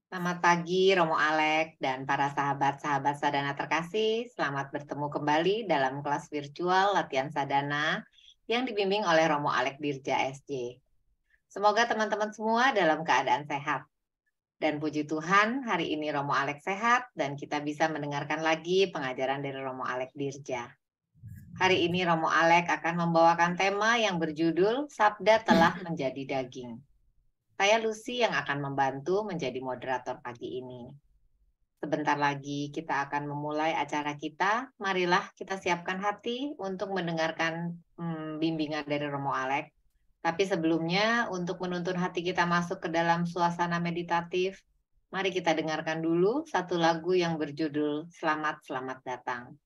Selamat pagi Romo Alek dan para sahabat-sahabat Sadana terkasih. Selamat bertemu kembali dalam kelas virtual latihan Sadana yang dibimbing oleh Romo Alek Dirja SJ. Semoga teman-teman semua dalam keadaan sehat. Dan puji Tuhan, hari ini Romo Alek sehat dan kita bisa mendengarkan lagi pengajaran dari Romo Alek Dirja. Hari ini Romo Alek akan membawakan tema yang berjudul Sabda Telah Menjadi Daging. Saya Lucy yang akan membantu menjadi moderator pagi ini. Sebentar lagi kita akan memulai acara kita. Marilah kita siapkan hati untuk mendengarkan bimbingan dari Romo Alek. Tapi sebelumnya untuk menuntun hati kita masuk ke dalam suasana meditatif, mari kita dengarkan dulu satu lagu yang berjudul Selamat Selamat Datang.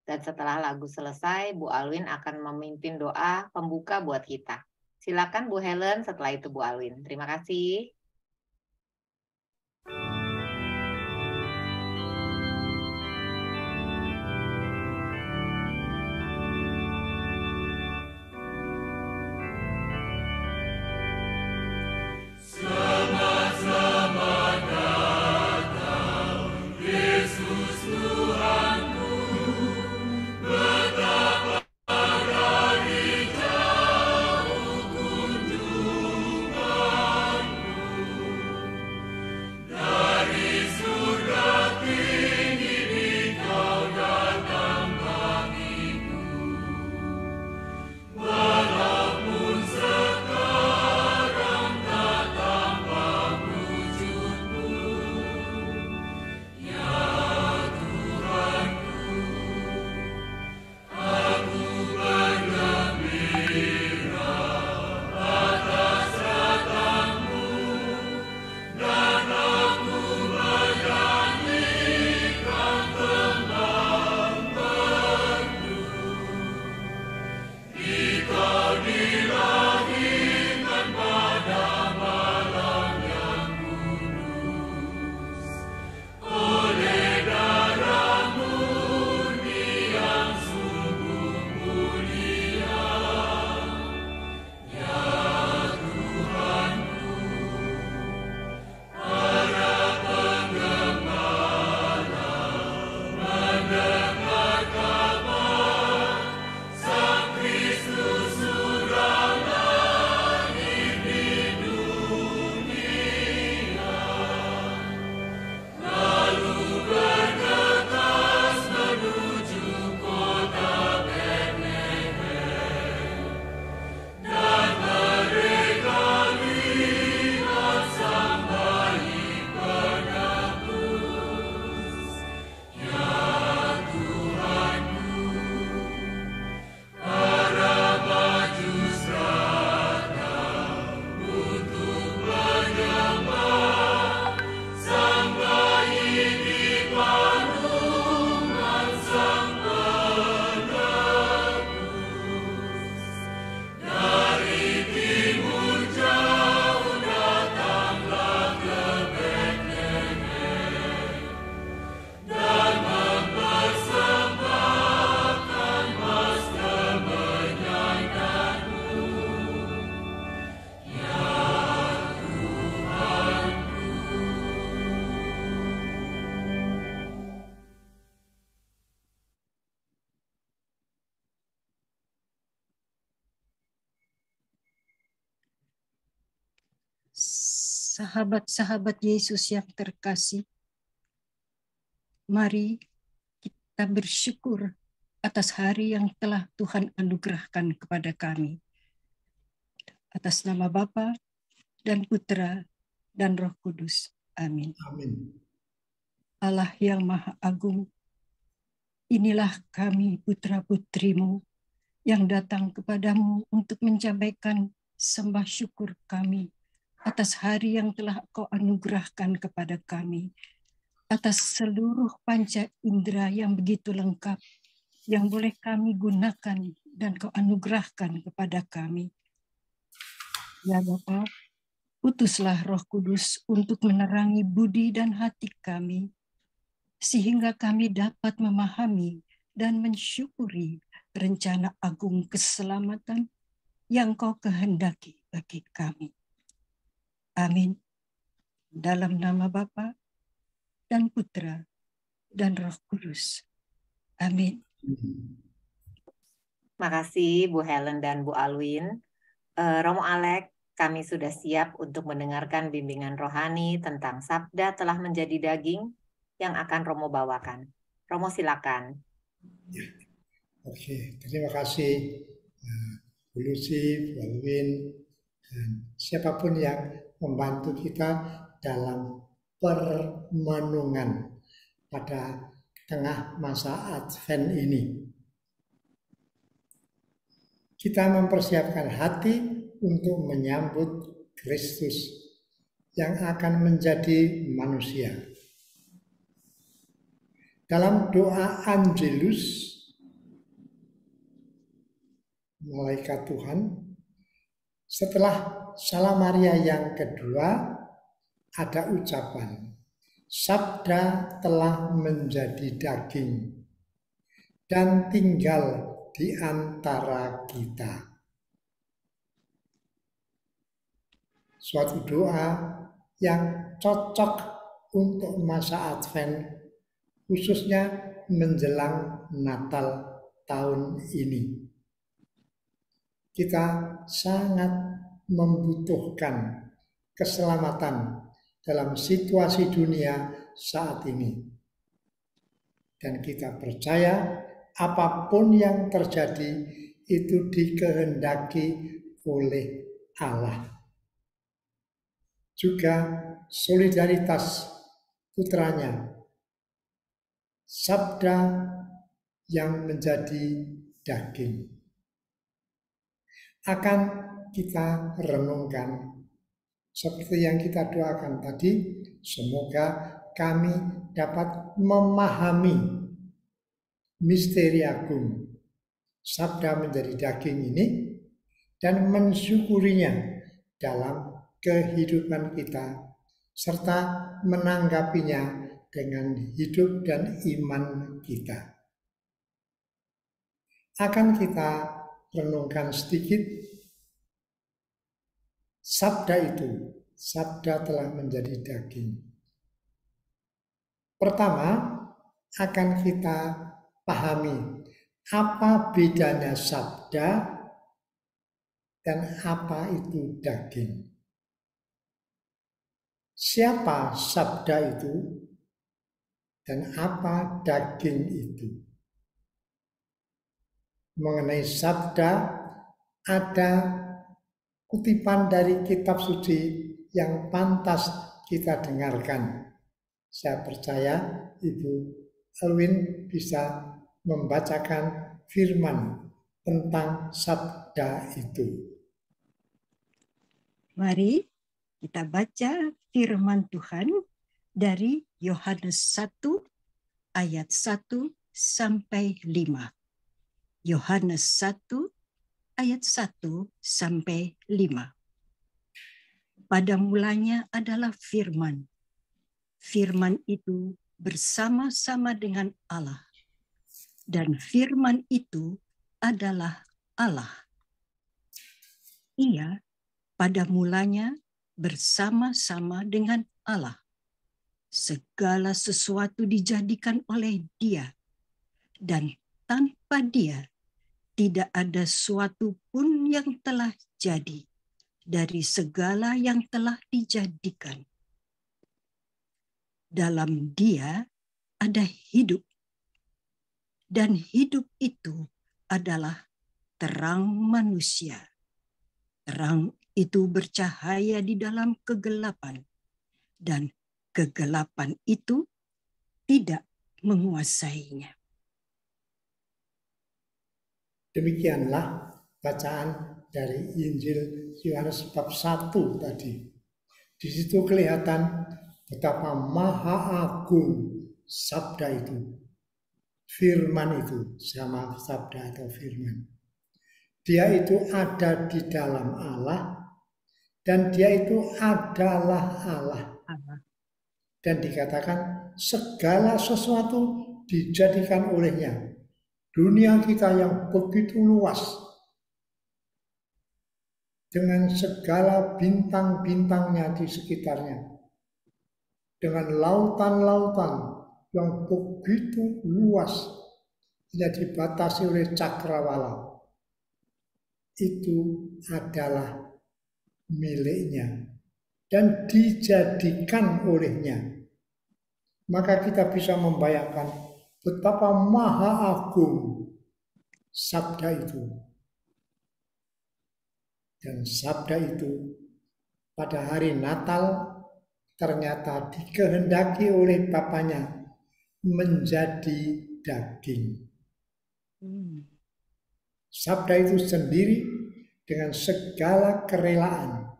Dan setelah lagu selesai, Bu Alwin akan memimpin doa pembuka buat kita. Silakan Bu Helen, setelah itu Bu Alwin. Terima kasih. Sahabat-sahabat Yesus yang terkasih, mari kita bersyukur atas hari yang telah Tuhan anugerahkan kepada kami. Atas nama Bapa dan Putra dan Roh Kudus. Amin. Amin. Allah yang Maha Agung, inilah kami putra-putrimu yang datang kepadamu untuk menyampaikan sembah syukur kami atas hari yang telah Kau anugerahkan kepada kami, atas seluruh panca indera yang begitu lengkap yang boleh kami gunakan dan Kau anugerahkan kepada kami. Ya Bapa, utuslah Roh Kudus untuk menerangi budi dan hati kami, sehingga kami dapat memahami dan mensyukuri rencana agung keselamatan yang Kau kehendaki bagi kami. Amin. Dalam nama Bapa dan Putra dan Roh Kudus. Amin. Makasih Bu Helen dan Bu Alwin. Romo Alek, kami sudah siap untuk mendengarkan bimbingan rohani tentang Sabda telah menjadi daging yang akan Romo bawakan. Romo silakan. Oke, terima kasih Bu Lucy, Bu Alwin, dan siapapun yang membantu kita dalam permenungan pada tengah masa Advent ini. Kita mempersiapkan hati untuk menyambut Kristus yang akan menjadi manusia. Dalam doa Angelus, malaikat Tuhan, setelah Salam Maria yang kedua, ada ucapan, Sabda telah menjadi daging dan tinggal di antara kita. Suatu doa yang cocok untuk masa Advent, khususnya menjelang Natal tahun ini. Kita sangat membutuhkan keselamatan dalam situasi dunia saat ini. Dan kita percaya apapun yang terjadi itu dikehendaki oleh Allah. Juga solidaritas putranya, Sabda yang menjadi daging, akan kita renungkan seperti yang kita doakan tadi. Semoga kami dapat memahami misteri agung Sabda menjadi daging ini dan mensyukurinya dalam kehidupan kita serta menanggapinya dengan hidup dan iman kita. Akan kita renungkan sedikit Sabda itu. Sabda telah menjadi daging. Pertama, akan kita pahami apa bedanya Sabda dan apa itu daging. Siapa Sabda itu dan apa daging itu? Mengenai Sabda, ada kutipan dari kitab suci yang pantas kita dengarkan. Saya percaya Ibu Alwin bisa membacakan firman tentang Sabda itu. Mari kita baca firman Tuhan dari Yohanes 1 ayat 1 sampai 5. Yohanes 1 ayat 1 sampai 5. Pada mulanya adalah firman. Firman itu bersama-sama dengan Allah. Dan firman itu adalah Allah. Ia pada mulanya bersama-sama dengan Allah. Segala sesuatu dijadikan oleh Dia. Dan tanpa Dia tidak ada suatu pun yang telah jadi dari segala yang telah dijadikan. Dalam Dia ada hidup, dan hidup itu adalah terang manusia. Terang itu bercahaya di dalam kegelapan, dan kegelapan itu tidak menguasainya. Demikianlah bacaan dari Injil Yohanes bab 1 tadi. Di situ kelihatan betapa maha agung Sabda itu. Firman itu, sama Sabda atau firman. Dia itu ada di dalam Allah dan dia itu adalah Allah. Dan dikatakan segala sesuatu dijadikan olehnya. Dunia kita yang begitu luas dengan segala bintang-bintangnya di sekitarnya, dengan lautan-lautan yang begitu luas, tidak dibatasi oleh cakrawala, itu adalah miliknya dan dijadikan olehnya. Maka kita bisa membayangkan betapa maha agung sabda itu. Dan sabda itu pada hari Natal ternyata dikehendaki oleh Bapaknya menjadi daging. Sabda itu sendiri dengan segala kerelaan,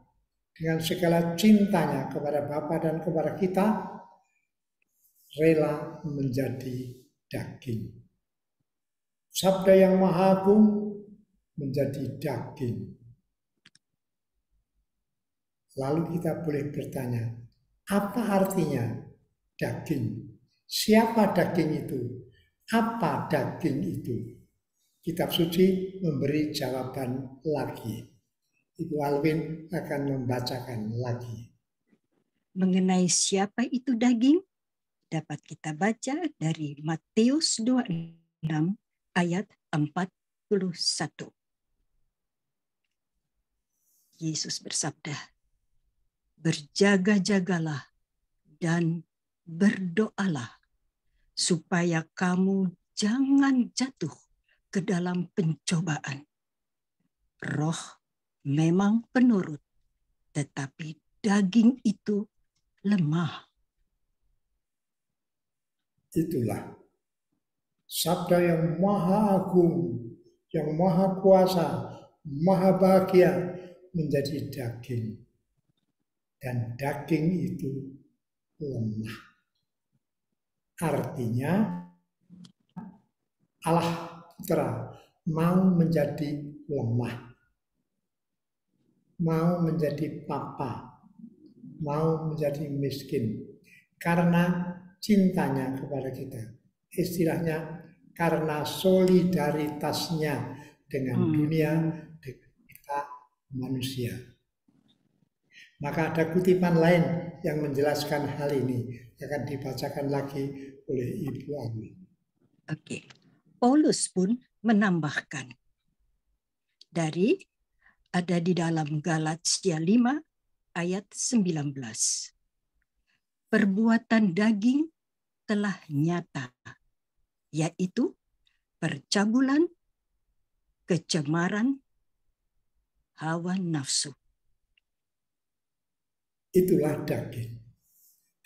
dengan segala cintanya kepada Bapa dan kepada kita, rela menjadi daging. Sabda yang maha agung menjadi daging. Lalu kita boleh bertanya, apa artinya daging? Siapa daging itu? Apa daging itu? Kitab suci memberi jawaban lagi. Ibu Alwin akan membacakan lagi. Mengenai siapa itu daging, dapat kita baca dari Matius 26 ayat 41. Yesus bersabda, "Berjaga-jagalah dan berdoalah supaya kamu jangan jatuh ke dalam pencobaan. Roh memang penurut, tetapi daging itu lemah." Itulah sabda yang maha agung, yang maha kuasa, maha bahagia menjadi daging. Dan daging itu lemah. Artinya Allah Putra mau menjadi lemah, mau menjadi papa, mau menjadi miskin karena cintanya kepada kita. Istilahnya karena solidaritasnya dengan dunia, dengan kita manusia. Maka ada kutipan lain yang menjelaskan hal ini, akan dibacakan lagi oleh Ibu Alwi. Oke. Paulus pun menambahkan ada di dalam Galatia 5 ayat 19. Perbuatan daging telah nyata, yaitu percabulan, kecemaran, hawa nafsu. Itulah daging.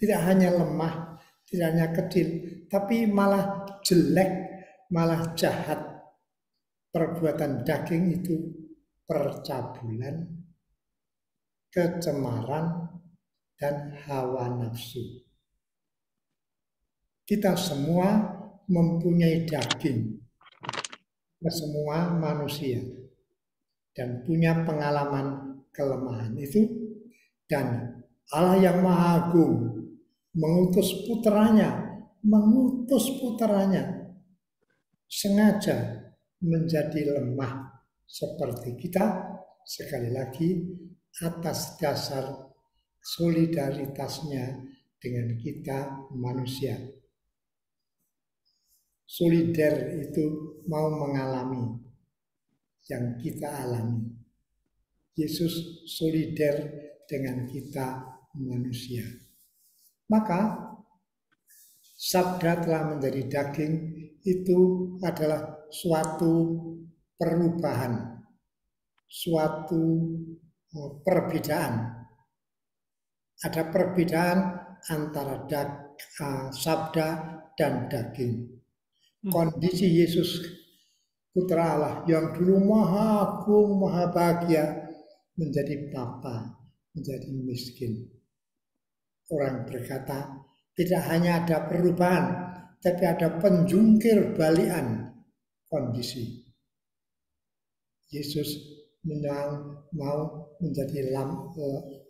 Tidak hanya lemah, tidak hanya kecil, tapi malah jelek, malah jahat. Perbuatan daging itu percabulan, kecemaran, dan hawa nafsu. Kita semua mempunyai daging, kita semua manusia, dan punya pengalaman kelemahan itu. Dan Allah yang Maha Agung mengutus putranya sengaja menjadi lemah seperti kita, sekali lagi atas dasar solidaritasnya dengan kita manusia. Solider itu mau mengalami yang kita alami. Yesus solider dengan kita manusia. Maka sabda telah menjadi daging itu adalah suatu perubahan, suatu perbedaan. Ada perbedaan antara sabda dan daging. Kondisi Yesus Putra Allah yang dulu maha agung, maha bahagia, menjadi papa, menjadi miskin. Orang berkata, tidak hanya ada perubahan, tapi ada penjungkir balikan kondisi. Yesus mau menjadi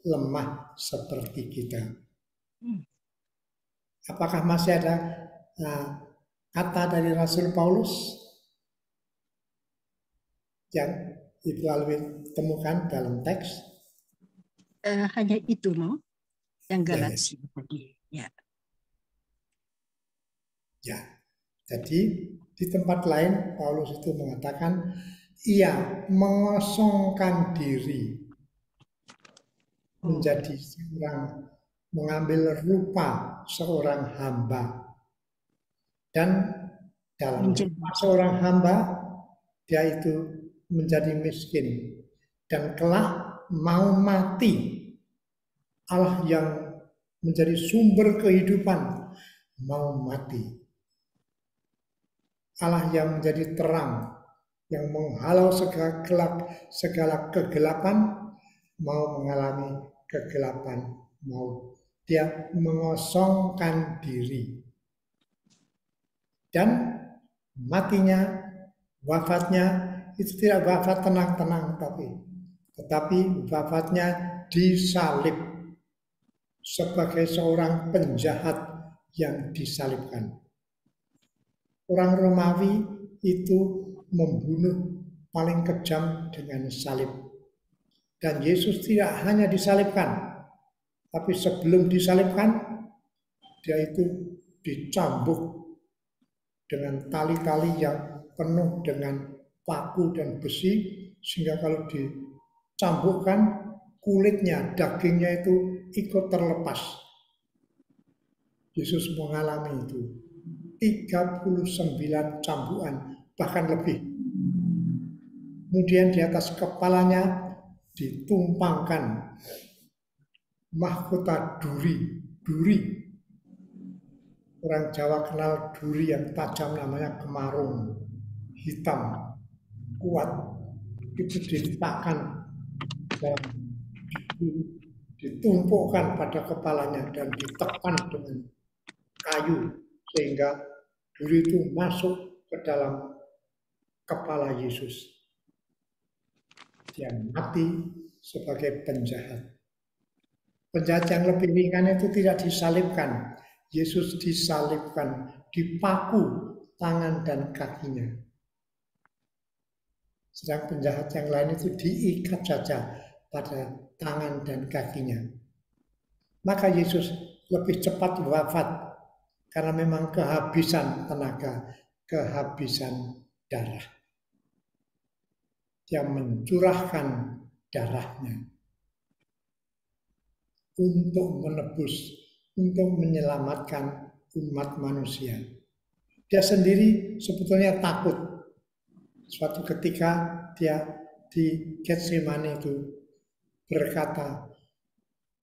lemah seperti kita. Apakah masih ada kata dari Rasul Paulus yang Ibu Alwin temukan dalam teks? Hanya itu, yang Galatia tadi. Ya. Ya, jadi di tempat lain Paulus itu mengatakan ia mengosongkan diri menjadi seorang, mengambil rupa seorang hamba, dan dalam rupa seorang hamba dia itu menjadi miskin dan kelak mau mati. Allah yang menjadi sumber kehidupan mau mati. Allah yang menjadi terang, yang menghalau segala kegelapan, mau mengalami kegelapan maut. Dia mengosongkan diri. Dan matinya, wafatnya itu tidak wafat tenang-tenang, tetapi wafatnya disalib sebagai seorang penjahat yang disalibkan. Orang Romawi itu membunuh paling kejam dengan salib. Dan Yesus tidak hanya disalibkan, tapi sebelum disalibkan, dia itu dicambuk dengan tali-tali yang penuh dengan paku dan besi, sehingga kalau dicambukkan, kulitnya, dagingnya itu ikut terlepas. Yesus mengalami itu 39 cambukan, bahkan lebih. Kemudian di atas kepalanya ditumpangkan mahkota duri. Orang Jawa kenal duri yang tajam, namanya kemarung, hitam, kuat. Itu diletakkan dan ditumpukkan pada kepalanya dan ditekan dengan kayu sehingga duri itu masuk ke dalam kepala Yesus. Dia mati sebagai penjahat. Penjahat yang lebih ringan itu tidak disalibkan. Yesus disalibkan, dipaku tangan dan kakinya. Sedang penjahat yang lain itu diikat saja pada tangan dan kakinya. Maka Yesus lebih cepat wafat karena memang kehabisan tenaga, kehabisan darah. Dia mencurahkan darahnya untuk menebus, untuk menyelamatkan umat manusia. Dia sendiri sebetulnya takut. Suatu ketika dia di Getsemani itu berkata,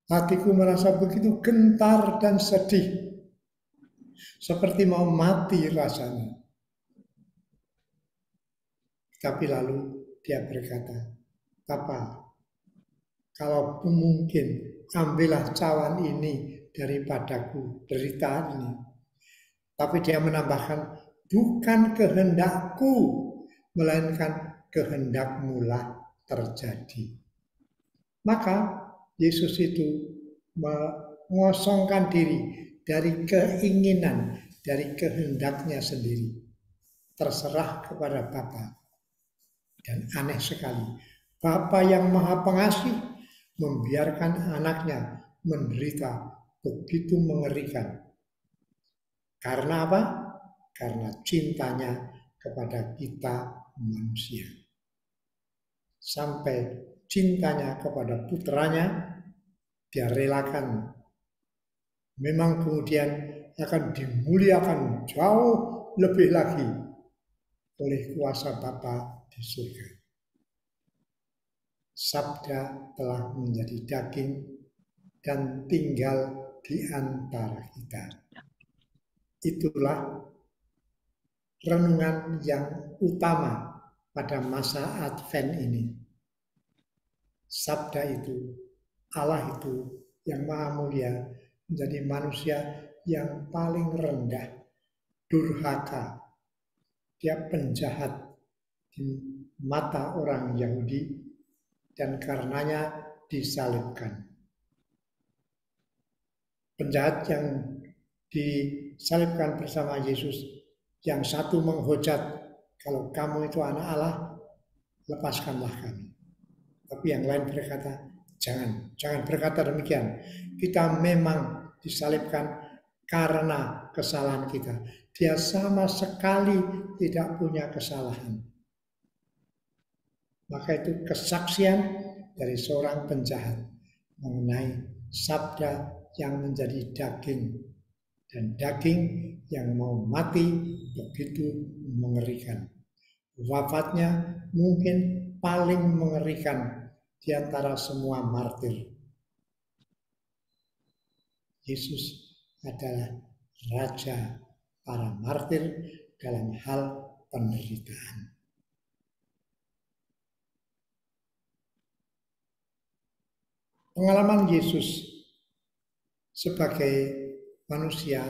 hatiku merasa begitu gentar dan sedih, seperti mau mati rasanya. Tapi lalu dia berkata, Bapa, kalau mungkin ambillah cawan ini daripadaku, derita ini. Tapi dia menambahkan, bukan kehendakku, melainkan kehendakmu-lah terjadi. Maka Yesus itu mengosongkan diri dari keinginan, dari kehendaknya sendiri. Terserah kepada Bapa. Dan aneh sekali, Bapa yang Maha Pengasih membiarkan anaknya menderita begitu mengerikan. Karena apa? Karena cintanya kepada kita manusia. Sampai cintanya kepada putranya, dia relakan. Memang kemudian akan dimuliakan jauh lebih lagi oleh kuasa Bapa di surga. Sabda telah menjadi daging dan tinggal di antara kita. Itulah renungan yang utama pada masa Advent ini. Sabda itu, Allah itu yang maha mulia menjadi manusia yang paling rendah, durhaka. Dia penjahat di mata orang Yahudi dan karenanya disalibkan. Penjahat yang disalibkan bersama Yesus, yang satu menghujat, kalau kamu itu anak Allah, lepaskanlah kami. Tapi yang lain berkata, jangan berkata demikian. Kita memang disalibkan karena kesalahan kita. Dia sama sekali tidak punya kesalahan. Maka itu kesaksian dari seorang penjahat mengenai sabda yang menjadi daging. Dan daging yang mau mati begitu mengerikan. Wafatnya mungkin paling mengerikan di antara semua martir. Yesus adalah raja para martir dalam hal penderitaan. Pengalaman Yesus sebagai manusia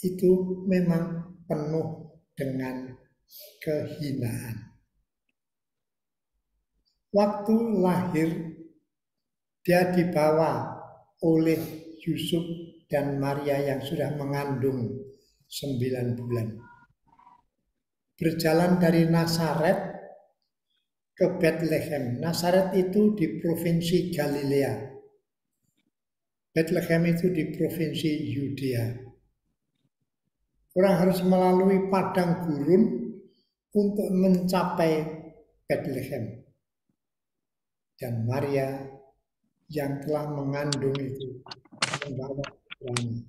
itu memang penuh dengan kehinaan. Waktu lahir, dia dibawa oleh Yusuf dan Maria yang sudah mengandung 9 bulan. Berjalan dari Nazaret ke Bethlehem. Nazaret itu di provinsi Galilea. Bethlehem itu di provinsi Yudea. Orang harus melalui padang gurun untuk mencapai Bethlehem. Dan Maria yang telah mengandung itu membawa putranya.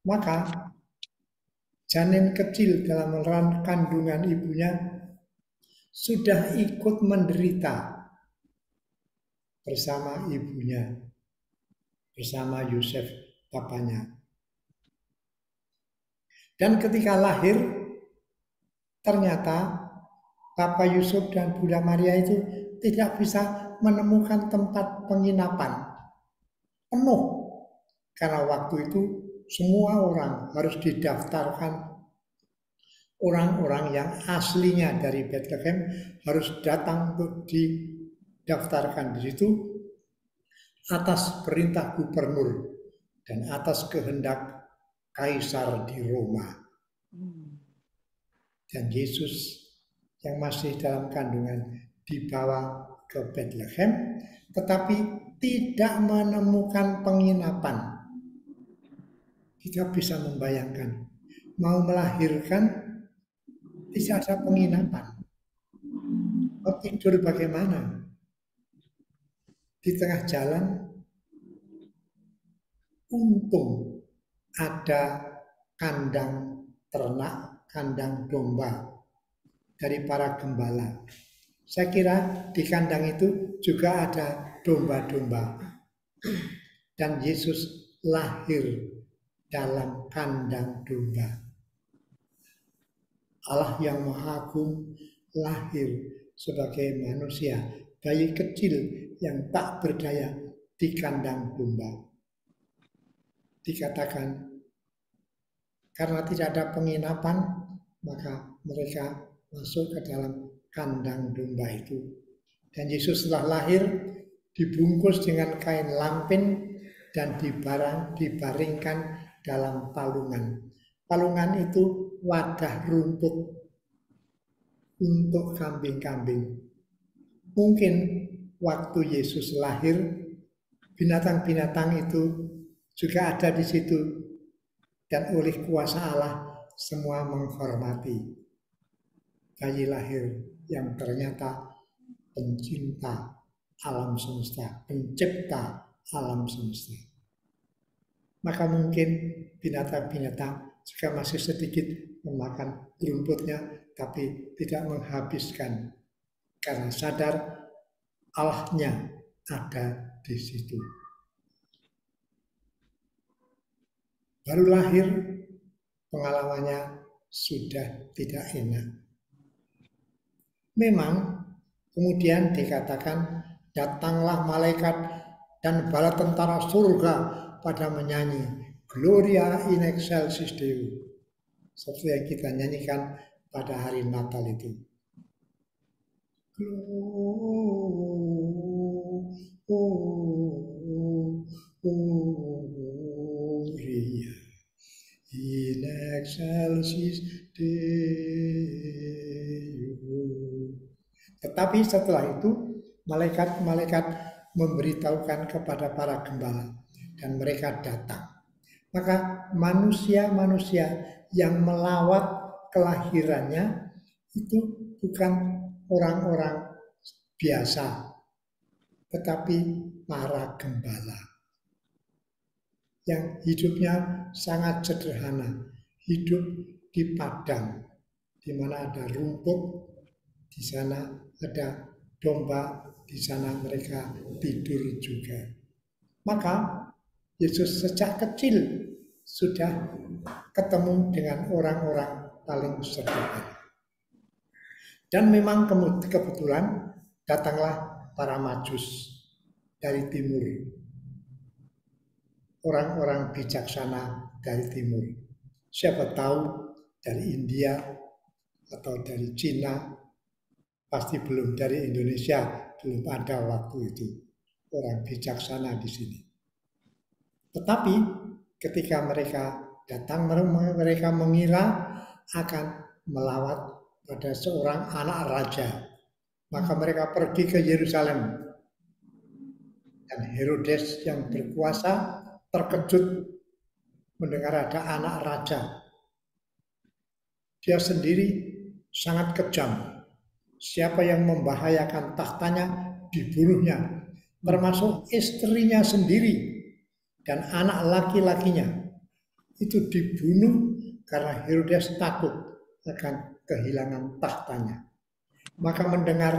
Maka janin kecil dalam kandungan ibunya sudah ikut menderita bersama ibunya, bersama Yusuf papanya. Dan ketika lahir, ternyata Bapak Yusuf dan Bunda Maria itu tidak bisa menemukan tempat penginapan. Penuh. Karena waktu itu semua orang harus didaftarkan. Orang-orang yang aslinya dari Bethlehem harus datang untuk didaftarkan di situ atas perintah gubernur dan atas kehendak kaisar di Roma. Dan Yesus yang masih dalam kandungan dibawa ke Bethlehem, tetapi tidak menemukan penginapan. Kita bisa membayangkan, mau melahirkan tidak ada penginapan. Mau tidur bagaimana? Di tengah jalan, untung ada kandang ternak, kandang domba dari para gembala. Saya kira di kandang itu juga ada domba-domba. Dan Yesus lahir dalam kandang domba. Allah yang Maha Agung lahir sebagai manusia, bayi kecil yang tak berdaya di kandang domba. Dikatakan, karena tidak ada penginapan, maka mereka masuk ke dalam kandang domba itu. Dan Yesus setelah lahir dibungkus dengan kain lampin dan dibaringkan dalam palungan. Palungan itu wadah rumput untuk kambing-kambing. Mungkin waktu Yesus lahir, binatang-binatang itu juga ada di situ. Dan oleh kuasa Allah semua menghormati bayi lahir yang ternyata pencinta alam semesta, pencipta alam semesta. Maka mungkin binatang-binatang juga masih sedikit memakan rumputnya, tapi tidak menghabiskan karena sadar Allahnya ada di situ. Baru lahir, pengalamannya sudah tidak enak. Memang kemudian dikatakan, datanglah malaikat dan bala tentara surga pada menyanyi Gloria in excelsis Deo, seperti yang kita nyanyikan pada hari Natal itu. Gloria in excelsis Deo. Tetapi setelah itu malaikat-malaikat memberitahukan kepada para gembala dan mereka datang. Maka manusia-manusia yang melawat kelahirannya itu bukan orang-orang biasa, tetapi para gembala yang hidupnya sangat sederhana, hidup di padang, di mana ada rumput, di sana ada domba, di sana mereka tidur juga. Maka Yesus sejak kecil sudah ketemu dengan orang-orang paling sederhana. Dan memang kebetulan datanglah para Majus dari timur, orang-orang bijaksana dari timur. Siapa tahu dari India atau dari Cina, pasti belum dari Indonesia, belum ada waktu itu orang bijaksana di sini. Tetapi ketika mereka datang, mereka mengira akan melawat pada seorang anak raja. Maka mereka pergi ke Yerusalem. Dan Herodes yang berkuasa terkejut mendengar ada anak raja. Dia sendiri sangat kejam. Siapa yang membahayakan tahtanya dibunuhnya, termasuk istrinya sendiri dan anak laki-lakinya. Itu dibunuh karena Herodes takut akan kehilangan tahtanya. Maka mendengar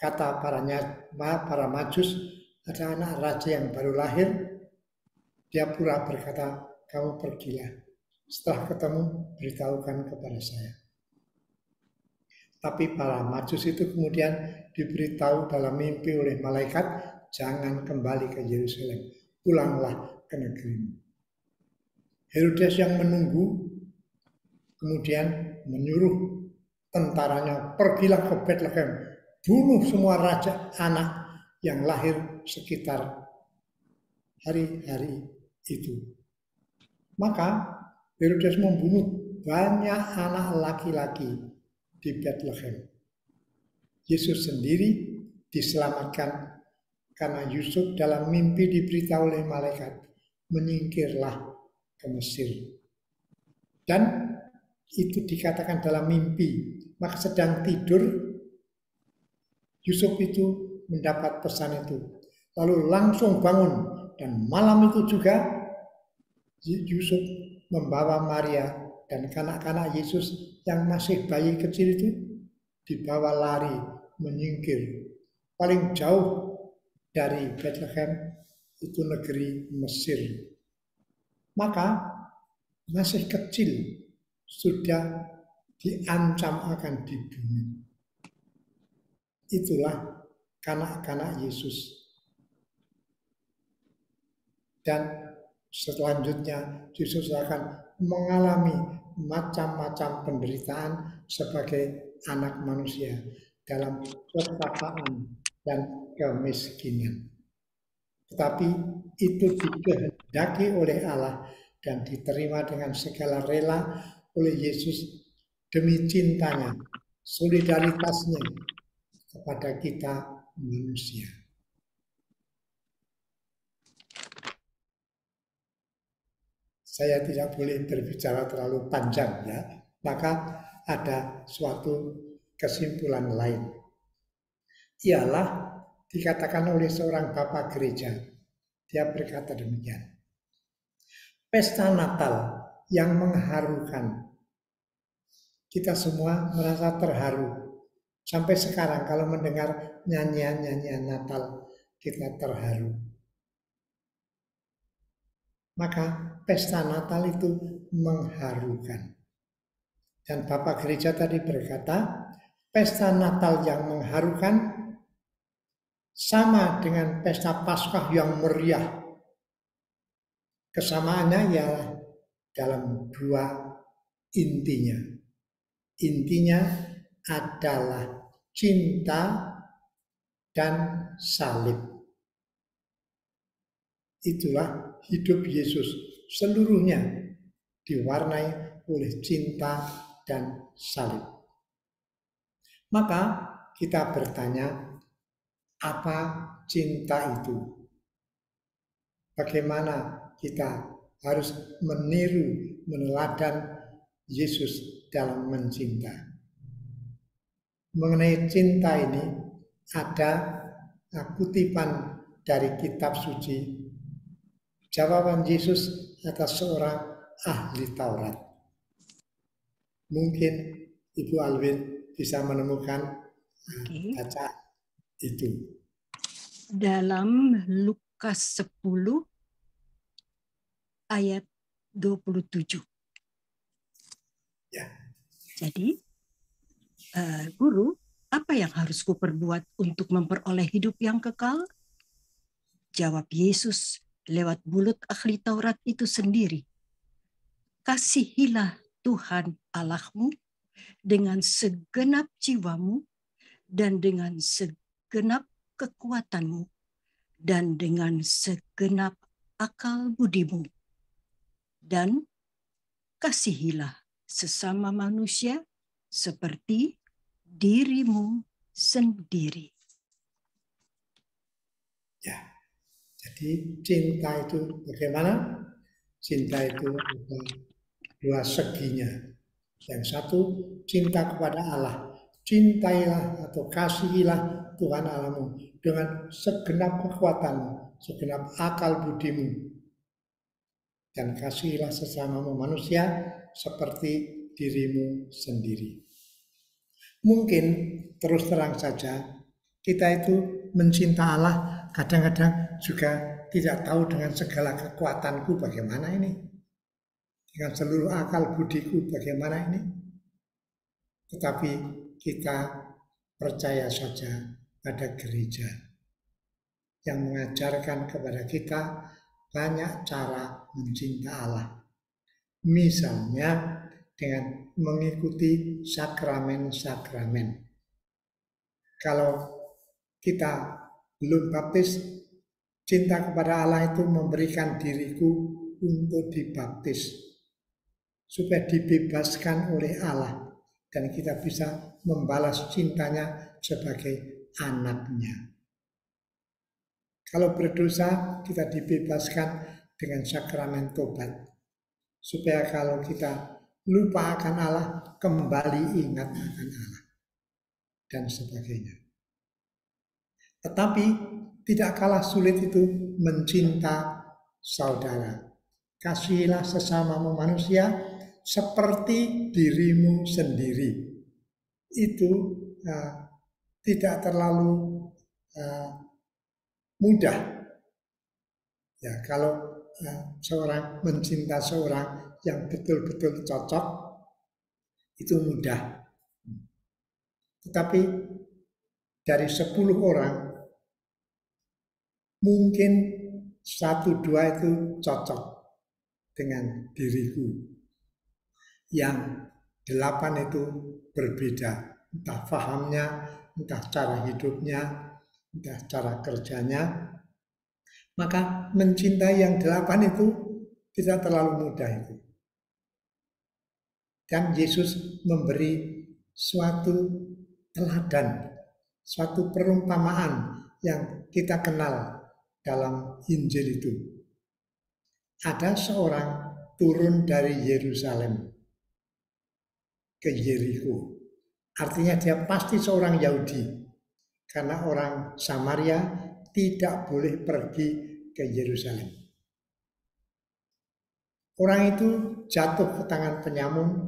kata para Majus, ada anak raja yang baru lahir, dia pura berkata, kamu pergilah. Setelah ketemu, beritahukan kepada saya. Tapi para Majus itu kemudian diberitahu dalam mimpi oleh malaikat, jangan kembali ke Yerusalem, pulanglah ke negerimu. Herodes yang menunggu kemudian menyuruh tentaranya, pergilah ke Bethlehem, bunuh semua raja anak yang lahir sekitar hari-hari itu. Maka Herodes membunuh banyak anak laki-laki di Bethlehem. Yesus sendiri diselamatkan karena Yusuf dalam mimpi diberitahu oleh malaikat, menyingkirlah ke Mesir. Dan itu dikatakan dalam mimpi. Maka sedang tidur, Yusuf itu mendapat pesan itu. Lalu langsung bangun. Dan malam itu juga Yusuf membawa Maria dan kanak-kanak Yesus yang masih bayi kecil itu dibawa lari menyingkir. Paling jauh dari Bethlehem itu negeri Mesir. Maka masih kecil sudah diancam akan dibunuh. Itulah kanak-kanak Yesus. Dan selanjutnya Yesus akan mengalami macam-macam penderitaan sebagai anak manusia dalam ketapaan dan kemiskinan. Tetapi itu dikehendaki oleh Allah dan diterima dengan segala rela oleh Yesus demi cintanya, solidaritasnya kepada kita manusia. Saya tidak boleh berbicara terlalu panjang ya, maka ada suatu kesimpulan lain. Ialah dikatakan oleh seorang bapak gereja, dia berkata demikian. Pesta Natal yang mengharukan, kita semua merasa terharu. Sampai sekarang kalau mendengar nyanyian-nyanyian Natal, kita terharu. Maka pesta Natal itu mengharukan. Dan Bapak Gereja tadi berkata, pesta Natal yang mengharukan sama dengan pesta Paskah yang meriah. Kesamaannya ialah dalam dua intinya. Intinya adalah cinta dan salib. Itulah hidup Yesus seluruhnya diwarnai oleh cinta dan salib. Maka kita bertanya, apa cinta itu? Bagaimana kita harus meniru, meneladan Yesus dalam mencinta. Mengenai cinta ini ada kutipan dari kitab suci, jawaban Yesus atas seorang ahli Taurat. Mungkin Ibu Alwin bisa menemukan baca itu. Dalam Lukas 10 ayat 27. Ya. Jadi, Guru, apa yang harus kuperbuat untuk memperoleh hidup yang kekal? Jawab Yesus lewat mulut ahli Taurat itu sendiri. Kasihilah Tuhan Allahmu dengan segenap jiwamu dan dengan segenap kekuatanmu dan dengan segenap akal budimu. Dan kasihilah sesama manusia seperti dirimu sendiri. Ya, jadi cinta itu bagaimana? Cinta itu ada dua seginya. Yang satu, cinta kepada Allah. Cintailah atau kasihilah Tuhan Allahmu dengan segenap kekuatanmu, segenap akal budimu. Dan kasihilah sesamamu manusia seperti dirimu sendiri. Mungkin terus terang saja kita itu mencinta Allah kadang-kadang juga tidak tahu dengan segala kekuatanku bagaimana ini, dengan seluruh akal budiku bagaimana ini. Tetapi kita percaya saja pada gereja yang mengajarkan kepada kita banyak cara mencinta Allah. Misalnya dengan mengikuti sakramen-sakramen. Kalau kita belum baptis, cinta kepada Allah itu memberikan diriku untuk dibaptis, supaya dibebaskan oleh Allah dan kita bisa membalas cintanya sebagai anaknya. Kalau berdosa, kita dibebaskan dengan sakramen tobat, supaya kalau kita lupa akan Allah, kembali ingat akan Allah, dan sebagainya. Tetapi tidak kalah sulit itu mencinta saudara. Kasihilah sesamamu manusia seperti dirimu sendiri. Itu tidak terlalu mudah. Ya, kalau seorang mencinta seorang yang betul-betul cocok, itu mudah. Tetapi dari 10 orang, mungkin 1-2 itu cocok dengan diriku. Yang 8 itu berbeda, entah fahamnya, entah cara hidupnya, entah cara kerjanya. Maka mencintai yang 8 itu tidak terlalu mudah itu. Dan Yesus memberi suatu teladan, suatu perumpamaan yang kita kenal dalam Injil itu. Ada seorang turun dari Yerusalem ke Yeriko. Artinya dia pasti seorang Yahudi, karena orang Samaria tidak boleh pergi ke Yerusalem. Orang itu jatuh ke tangan penyamun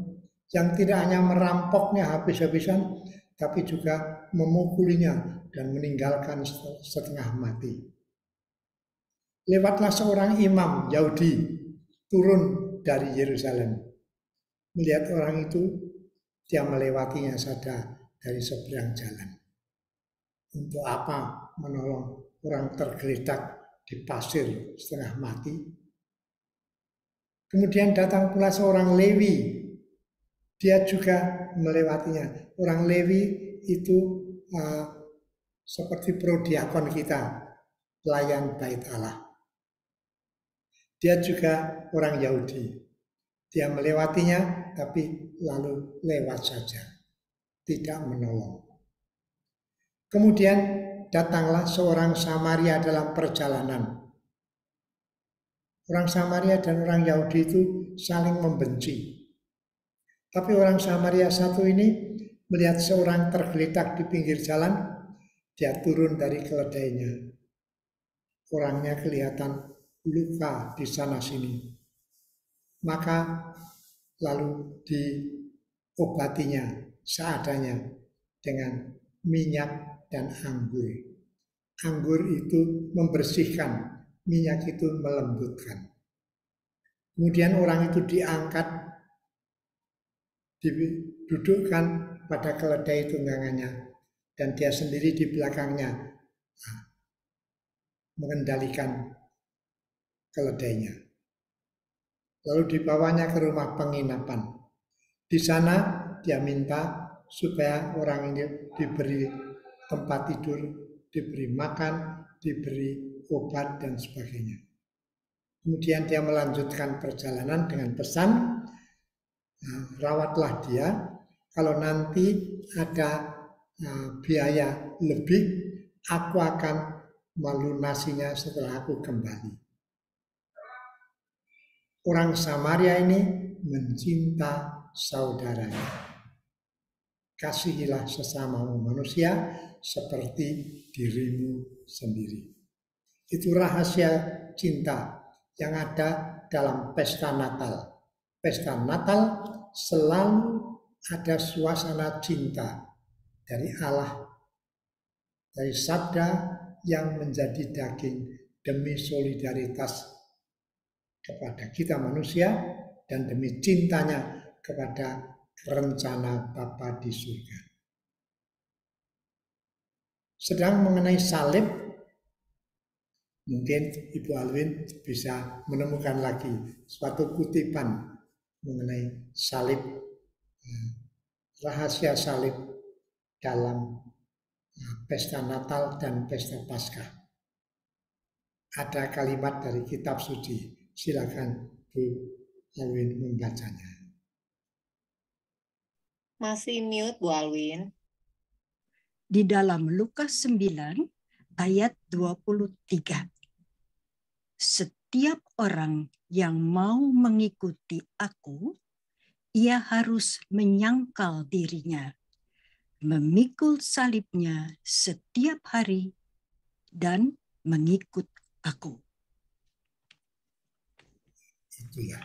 yang tidak hanya merampoknya habis-habisan, tapi juga memukulinya dan meninggalkan setengah mati. Lewatlah seorang imam Yahudi turun dari Yerusalem. Melihat orang itu, dia melewatinya saja dari seberang jalan. Untuk apa menolong orang tergeletak di pasir setengah mati? Kemudian datang pula seorang Lewi. Dia juga melewatinya. Orang Lewi itu seperti prodiakon kita, pelayan bait Allah. Dia juga orang Yahudi. Dia melewatinya, tapi lalu lewat saja, tidak menolong. Kemudian datanglah seorang Samaria dalam perjalanan. Orang Samaria dan orang Yahudi itu saling membenci. Tapi orang Samaria satu ini melihat seorang tergeletak di pinggir jalan, dia turun dari keledainya. Orangnya kelihatan luka di sana sini. Maka lalu diobatinya seadanya dengan minyak dan anggur. Anggur itu membersihkan, minyak itu melembutkan. Kemudian orang itu diangkat, didudukkan pada keledai tunggangannya, dan dia sendiri di belakangnya mengendalikan keledainya. Lalu dibawanya ke rumah penginapan. Di sana dia minta supaya orang ini diberi tempat tidur, diberi makan, diberi obat dan sebagainya. Kemudian dia melanjutkan perjalanan dengan pesan, rawatlah dia, kalau nanti ada biaya lebih, aku akan melunasinya setelah aku kembali. Orang Samaria ini mencinta saudaranya. Kasihilah sesamamu manusia seperti dirimu sendiri. Itu rahasia cinta yang ada dalam pesta Natal. Pesta Natal selalu ada suasana cinta dari Allah, dari sabda yang menjadi daging demi solidaritas kepada kita manusia dan demi cintanya kepada rencana Bapa di surga. Sedang mengenai salib, mungkin Ibu Alwin bisa menemukan lagi suatu kutipan mengenai salib, rahasia salib dalam pesta Natal dan pesta Paskah. Ada kalimat dari kitab suci. Silakan Bu Alwin membacanya. Masih mute Bu Alwin. Di dalam Lukas 9 ayat 23. Setiap orang yang mau mengikuti aku, ia harus menyangkal dirinya, memikul salibnya setiap hari, dan mengikut aku. Itu ya.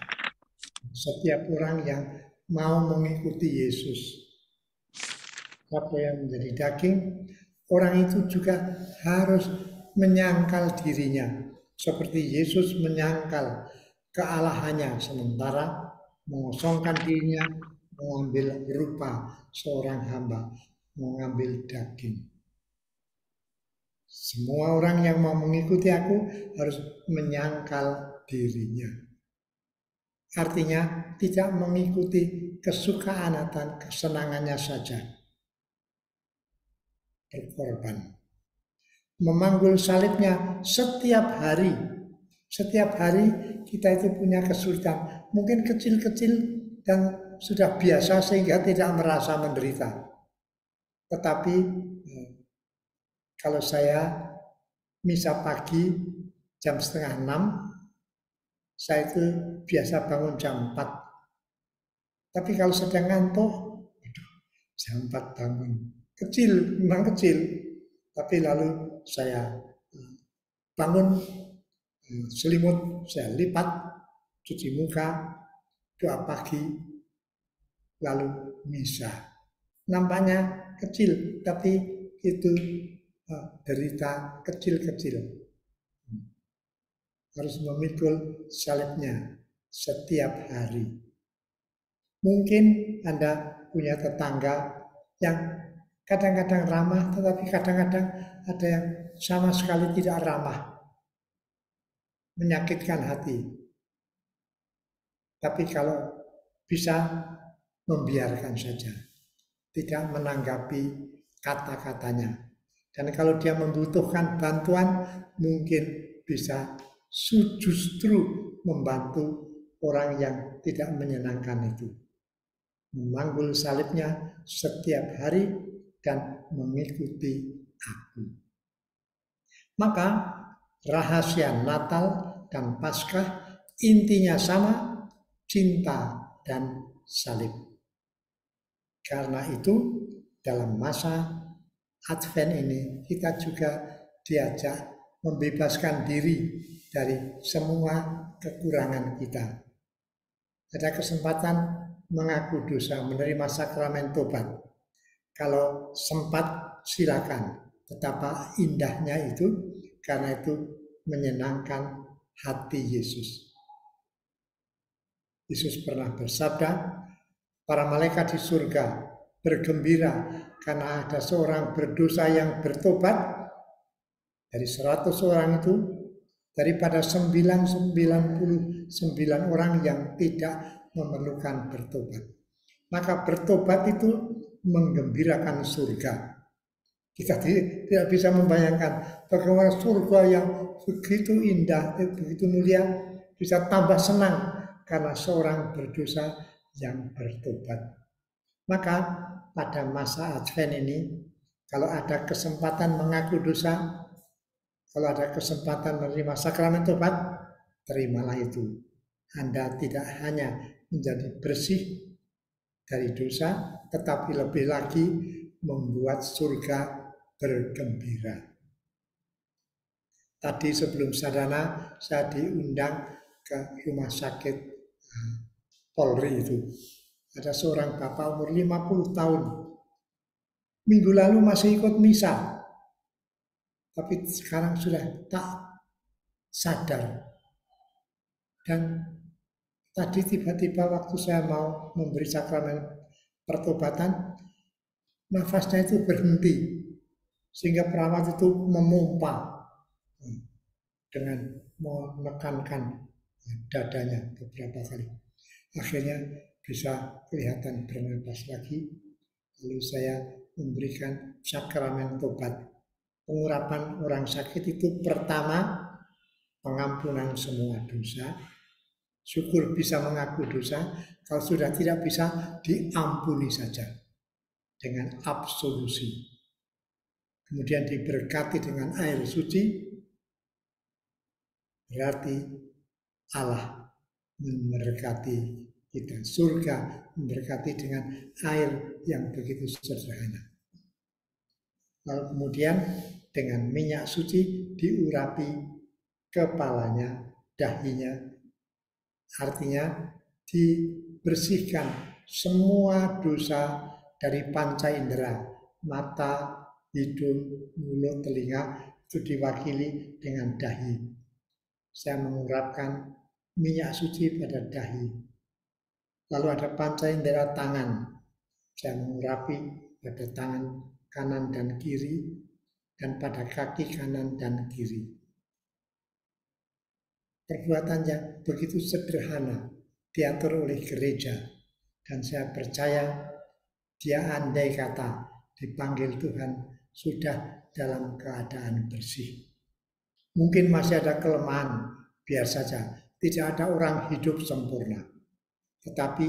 Setiap orang yang mau mengikuti Yesus, apa yang menjadi daging, orang itu juga harus menyangkal dirinya. Seperti Yesus menyangkal kealahannya sementara mengosongkan dirinya, mengambil rupa seorang hamba, mengambil daging. Semua orang yang mau mengikuti aku harus menyangkal dirinya. Artinya tidak mengikuti kesukaan dan kesenangannya saja. Berkorban. Memanggul salibnya setiap hari. Setiap hari kita itu punya kesulitan. Mungkin kecil-kecil dan sudah biasa sehingga tidak merasa menderita. Tetapi kalau saya misa pagi jam 5:30, saya itu biasa bangun jam 4. Tapi kalau sedang ngantuk, jam 4 bangun. Kecil, memang kecil. Tapi lalu saya bangun, selimut saya lipat, cuci muka, doa pagi, lalu misa. Nampaknya kecil, tapi itu derita kecil-kecil. Harus memikul salibnya setiap hari. Mungkin Anda punya tetangga yang kadang-kadang ramah, tetapi kadang-kadang ada yang sama sekali tidak ramah, menyakitkan hati. Tapi kalau bisa membiarkan saja, tidak menanggapi kata-katanya. Dan kalau dia membutuhkan bantuan, mungkin bisa justru membantu orang yang tidak menyenangkan itu. Memanggul salibnya setiap hari dan mengikuti aku. Maka rahasia Natal dan Paskah intinya sama, cinta dan salib. Karena itu dalam masa Advent ini kita juga diajak membebaskan diri dari semua kekurangan kita. Ada kesempatan mengaku dosa, menerima sakramen tobat. Kalau sempat silakan. Betapa indahnya itu, karena itu menyenangkan hati Yesus. Yesus pernah bersabda, para malaikat di surga bergembira karena ada seorang berdosa yang bertobat. Dari 100 orang itu, daripada 99 orang yang tidak memerlukan bertobat. Maka bertobat itu menggembirakan surga. Kita tidak bisa membayangkan bagaimana surga yang begitu indah, begitu mulia, bisa tambah senang karena seorang berdosa yang bertobat. Maka pada masa Advent ini, kalau ada kesempatan mengaku dosa, kalau ada kesempatan menerima sakramen tobat, terimalah itu. Anda tidak hanya menjadi bersih dari dosa, tetapi lebih lagi membuat surga bergembira. Tadi sebelum sadana, saya diundang ke rumah sakit Polri itu. Ada seorang bapak umur 50 tahun. Minggu lalu masih ikut misa. Tapi sekarang sudah tak sadar. Dan tadi tiba-tiba waktu saya mau memberi sakramen pertobatan, nafasnya itu berhenti. Sehingga perawat itu memompa dengan menekankan dadanya beberapa kali. Akhirnya bisa kelihatan bernapas lagi. Lalu saya memberikan sakramen tobat. Pengurapan orang sakit itu pertama pengampunan semua dosa. Syukur bisa mengaku dosa. Kalau sudah tidak bisa, diampuni saja dengan absolusi. Kemudian diberkati dengan air suci, berarti Allah memberkati kita. Surga memberkati dengan air yang begitu sederhana. Lalu kemudian dengan minyak suci diurapi kepalanya, dahinya. Artinya dibersihkan semua dosa dari panca indera, mata, hidung, mulut, telinga, itu diwakili dengan dahi. Saya mengurapkan minyak suci pada dahi. Lalu ada panca indera tangan. Saya mengurapi pada tangan kanan dan kiri, dan pada kaki kanan dan kiri. Perbuatannya begitu sederhana, diatur oleh gereja. Dan saya percaya dia andai kata dipanggil Tuhan sudah dalam keadaan bersih. Mungkin masih ada kelemahan, biar saja. Tidak ada orang hidup sempurna. Tetapi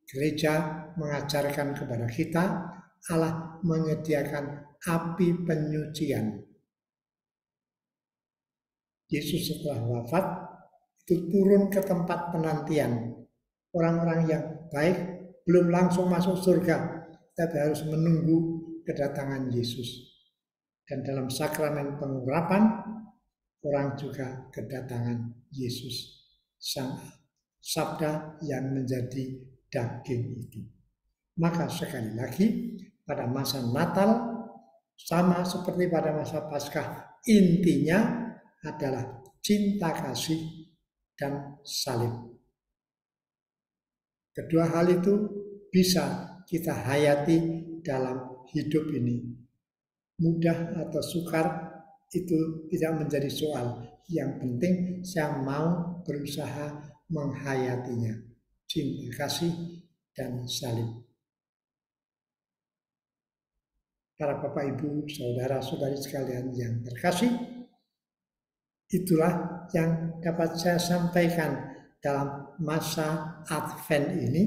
gereja mengajarkan kepada kita, Allah menyediakan api penyucian. Yesus setelah wafat, itu turun ke tempat penantian. Orang-orang yang baik belum langsung masuk surga, tapi harus menunggu kedatangan Yesus. Dan dalam sakramen pengurapan, orang juga kedatangan Yesus, Sang Sabda yang menjadi daging itu. Maka sekali lagi, pada masa Natal, sama seperti pada masa Paskah, intinya adalah cinta kasih dan salib. Kedua hal itu bisa kita hayati dalam hidup ini. Mudah atau sukar itu tidak menjadi soal. Yang penting saya mau berusaha menghayatinya. Cinta kasih dan salib. Para Bapak Ibu, saudara-saudari sekalian yang terkasih, itulah yang dapat saya sampaikan dalam masa Advent ini.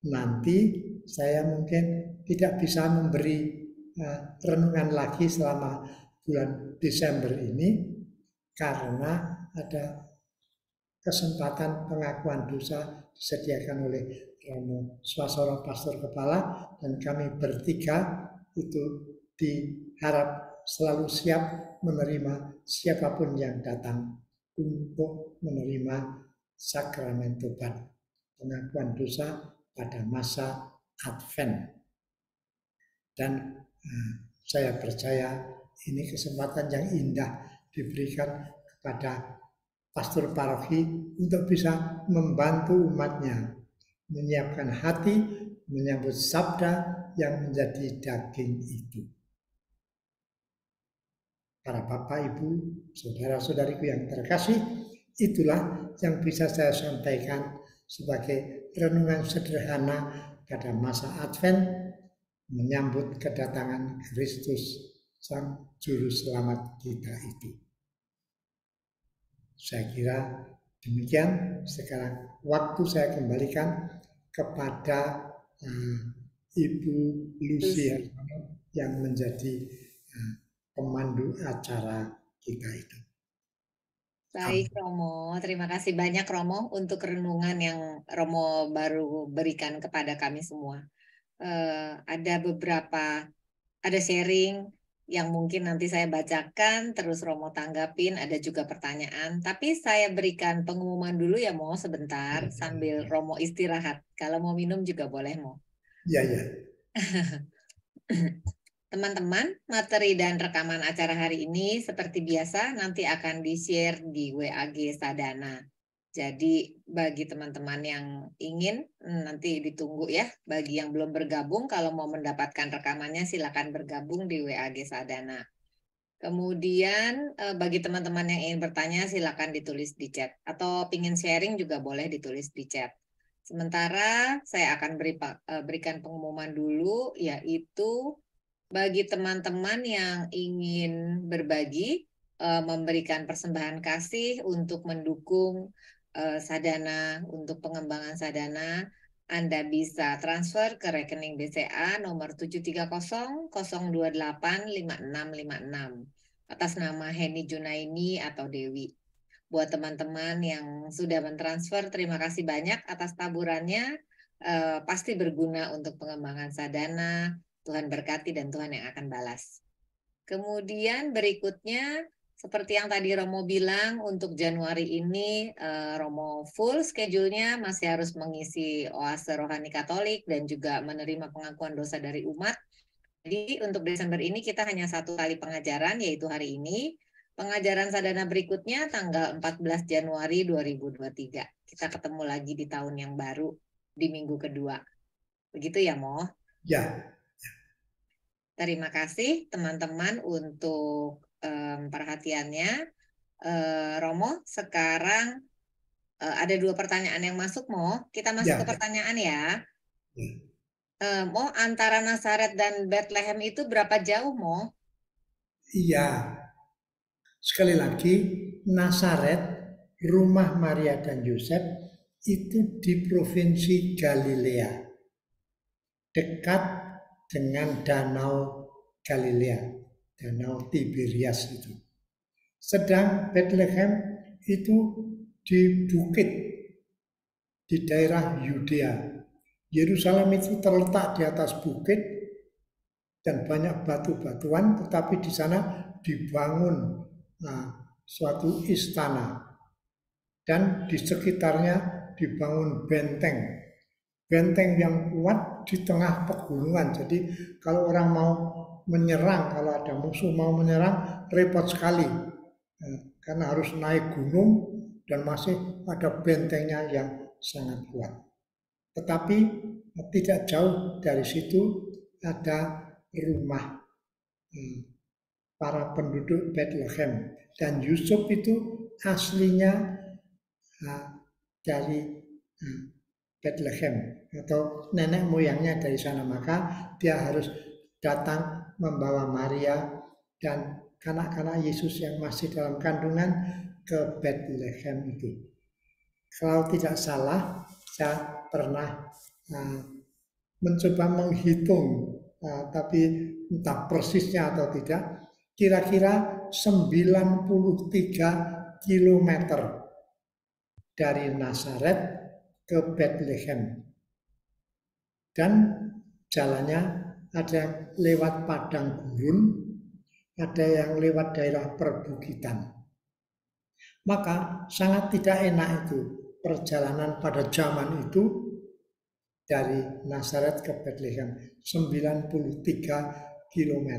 Nanti saya mungkin tidak bisa memberi renungan lagi selama bulan Desember ini karena ada kesempatan pengakuan dosa disediakan oleh Romo Swasoro Pastor Kepala, dan kami bertiga itu diharap selalu siap menerima siapapun yang datang untuk menerima sakramen tobat pengakuan dosa pada masa Advent. Dan saya percaya ini kesempatan yang indah diberikan kepada pastor paroki untuk bisa membantu umatnya menyiapkan hati menyambut sabda yang menjadi daging itu. Para Bapak, Ibu, saudara-saudariku yang terkasih, itulah yang bisa saya sampaikan sebagai renungan sederhana pada masa Advent menyambut kedatangan Kristus Sang Juru Selamat kita itu. Saya kira demikian. Sekarang waktu saya kembalikan kepada Ibu Lucy yang menjadi pemandu acara kita itu. Baik Romo, terima kasih banyak Romo untuk renungan yang Romo baru berikan kepada kami semua. Ada sharing yang mungkin nanti saya bacakan, terus Romo tanggapin, ada juga pertanyaan. Tapi saya berikan pengumuman dulu ya Mo sebentar, sambil Romo istirahat. Kalau mau minum juga boleh Mo. Iya, iya. Teman-teman, materi dan rekaman acara hari ini seperti biasa nanti akan di-share di WAG Sadana. Jadi bagi teman-teman yang ingin nanti ditunggu ya. Bagi yang belum bergabung, kalau mau mendapatkan rekamannya silakan bergabung di WAG Sadana. Kemudian bagi teman-teman yang ingin bertanya silakan ditulis di chat. Atau ingin sharing juga boleh ditulis di chat. Sementara saya akan berikan pengumuman dulu, yaitu bagi teman-teman yang ingin berbagi, memberikan persembahan kasih untuk mendukung Sadana, untuk pengembangan Sadana, Anda bisa transfer ke rekening BCA nomor 730-028-5656 atas nama Heni Junaini atau Dewi. Buat teman-teman yang sudah mentransfer, terima kasih banyak atas taburannya. Pasti berguna untuk pengembangan Sadana. Tuhan berkati dan Tuhan yang akan balas. Kemudian berikutnya, seperti yang tadi Romo bilang, untuk Januari ini Romo full schedule-nya masih harus mengisi oase rohani Katolik dan juga menerima pengakuan dosa dari umat. Jadi untuk Desember ini kita hanya 1 kali pengajaran, yaitu hari ini. Pengajaran Sadana berikutnya tanggal 14 Januari 2023. Kita ketemu lagi di tahun yang baru, di minggu kedua. Begitu ya, Mo? Ya. Terima kasih teman-teman untuk perhatiannya. Romo, sekarang ada 2 pertanyaan yang masuk, Mo. Kita masuk ke pertanyaan ya. Mo, antara Nazaret dan Bethlehem itu berapa jauh, Mo? Iya. Sekali lagi, Nazaret, rumah Maria dan Yosef, itu di provinsi Galilea. Dekat dengan Danau Galilea, Danau Tiberias itu. Sedang Bethlehem itu di bukit, di daerah Yudea. Yerusalem itu terletak di atas bukit dan banyak batu-batuan, tetapi di sana dibangun suatu istana dan di sekitarnya dibangun benteng. Benteng yang kuat di tengah pegunungan. Jadi kalau orang mau menyerang, kalau ada musuh mau menyerang, repot sekali. Karena harus naik gunung dan masih ada bentengnya yang sangat kuat. Tetapi tidak jauh dari situ ada rumah para penduduk Bethlehem. Dan Yusuf itu aslinya dari Bethlehem atau nenek moyangnya dari sana, maka dia harus datang membawa Maria dan anak-anak Yesus yang masih dalam kandungan ke Bethlehem itu. Kalau tidak salah, saya pernah mencoba menghitung, tapi entah persisnya atau tidak, kira-kira 93 kilometer dari Nazaret ke Bethlehem. Dan jalannya ada lewat padang gurun, ada yang lewat daerah perbukitan. Maka sangat tidak enak itu perjalanan pada zaman itu dari Nazaret ke Bethlehem, 93 km.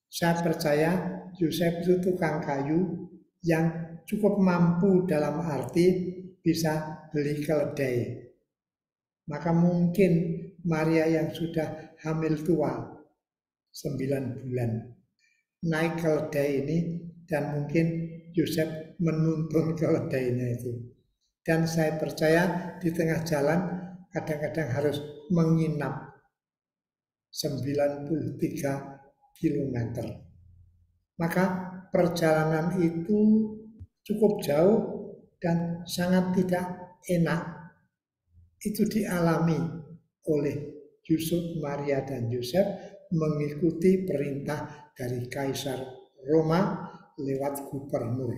Saya percaya Yosef itu tukang kayu yang cukup mampu dalam arti bisa beli keledai. Maka mungkin Maria yang sudah hamil tua 9 bulan naik keledai ini, dan mungkin Yosef menuntun keledainya itu. Dan saya percaya di tengah jalan kadang-kadang harus menginap 93 km. Maka perjalanan itu cukup jauh dan sangat tidak enak. Itu dialami oleh Yusuf, Maria, dan Yosef mengikuti perintah dari Kaisar Roma lewat gubernur.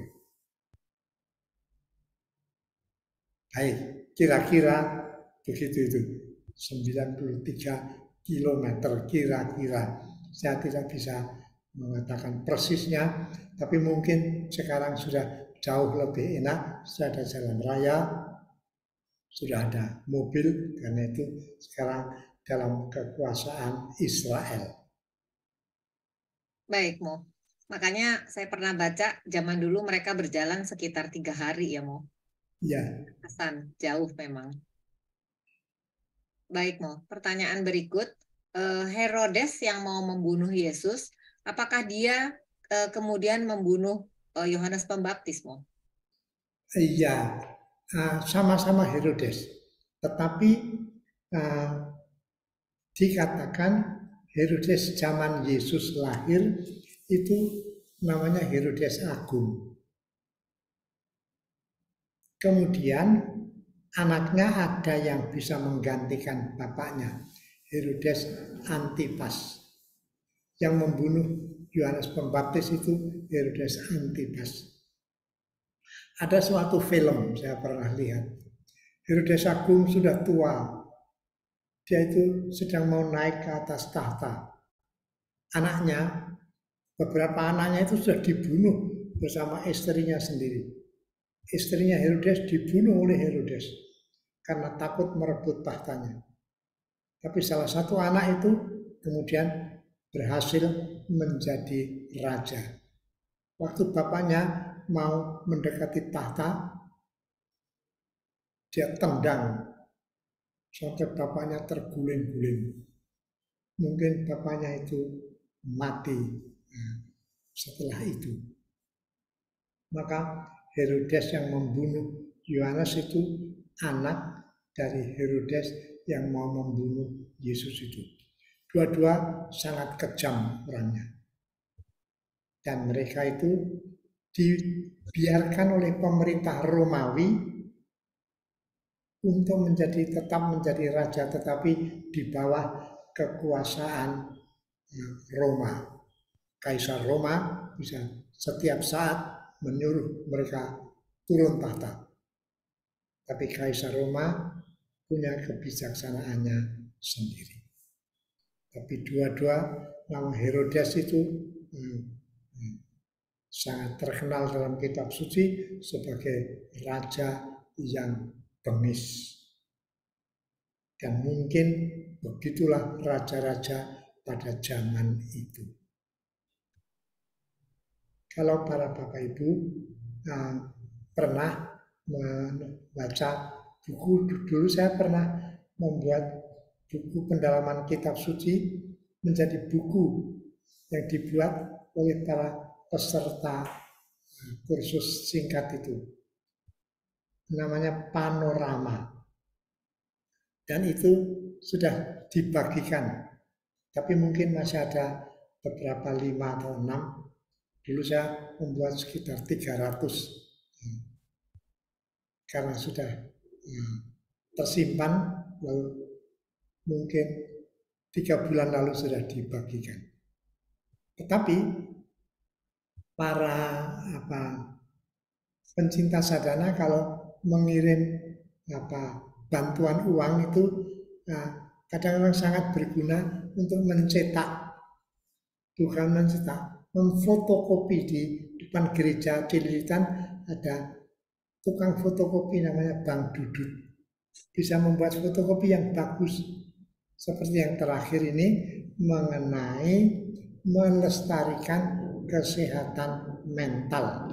Baik, kira-kira begitu itu. 93 km kira-kira. Saya tidak bisa mengatakan persisnya, tapi mungkin sekarang sudah jauh lebih enak, sudah ada jalan raya, sudah ada mobil, karena itu sekarang dalam kekuasaan Israel. Baik, Mo. Makanya saya pernah baca zaman dulu mereka berjalan sekitar 3 hari ya, Mo. Ya. Hasan, jauh memang. Baik, Mo. Pertanyaan berikut. Herodes yang mau membunuh Yesus, apakah dia kemudian membunuh Yohanes Pembaptis, Mo? Iya, sama-sama Herodes. Tetapi dikatakan Herodes zaman Yesus lahir itu namanya Herodes Agung. Kemudian anaknya ada yang bisa menggantikan bapaknya, Herodes Antipas. Yang membunuh Yohanes Pembaptis itu Herodes Antipas. Ada suatu film saya pernah lihat. Herodes Agung sudah tua. Dia itu sedang mau naik ke atas tahta. Beberapa anaknya itu sudah dibunuh bersama istrinya sendiri. Istrinya Herodes dibunuh oleh Herodes karena takut merebut tahtanya. Tapi salah satu anak itu kemudian berhasil menjadi raja. Waktu bapaknya mau mendekati tahta, dia tendang sampai bapaknya terguling-guling. Mungkin bapaknya itu mati setelah itu. Maka Herodes yang membunuh Yohanes itu anak dari Herodes yang mau membunuh Yesus itu. Dua-dua sangat kejam orangnya. Dan mereka itu dibiarkan oleh pemerintah Romawi untuk tetap menjadi raja, tetapi di bawah kekuasaan Roma. Kaisar Roma bisa setiap saat menyuruh mereka turun tahta. Tapi Kaisar Roma punya kebijaksanaannya sendiri. Tapi dua-dua nama Herodes itu sangat terkenal dalam kitab suci sebagai raja yang bengis. Dan mungkin begitulah raja-raja pada zaman itu. Kalau para Bapak Ibu pernah membaca buku, dulu saya pernah membuat buku pendalaman kitab suci menjadi buku yang dibuat oleh para peserta kursus singkat itu. Namanya Panorama. Dan itu sudah dibagikan. Tapi mungkin masih ada beberapa 5 atau 6. Dulu saya membuat sekitar 300. Karena sudah tersimpan, lalu mungkin 3 bulan lalu sudah dibagikan. Tetapi para pencinta sadhana kalau mengirim bantuan uang itu kadang-kadang sangat berguna untuk mencetak, bukan mencetak, memfotokopi. Di depan gereja Cililitan ada tukang fotokopi namanya Bang Dudut, bisa membuat fotokopi yang bagus seperti yang terakhir ini mengenai melestarikan kesehatan mental.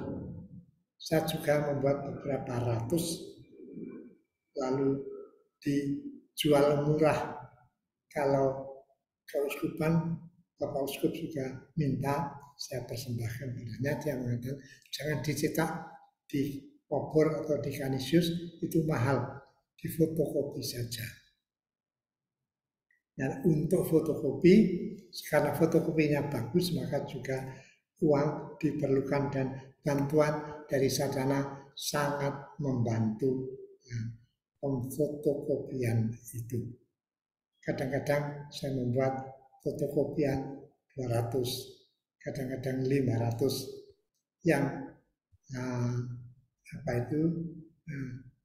Saya juga membuat beberapa ratus, lalu dijual murah. Kalau keuskupan, Bapak Uskup juga minta saya persembahkan padanya. Dia mengatakan jangan dicetak di obor atau di kanisius, itu mahal, di fotokopi saja. Dan untuk fotokopi, karena fotokopinya bagus, maka juga uang diperlukan dan bantuan dari Sadana sangat membantu pemfotokopian itu. Kadang-kadang saya membuat fotokopian 200, kadang-kadang 500 yang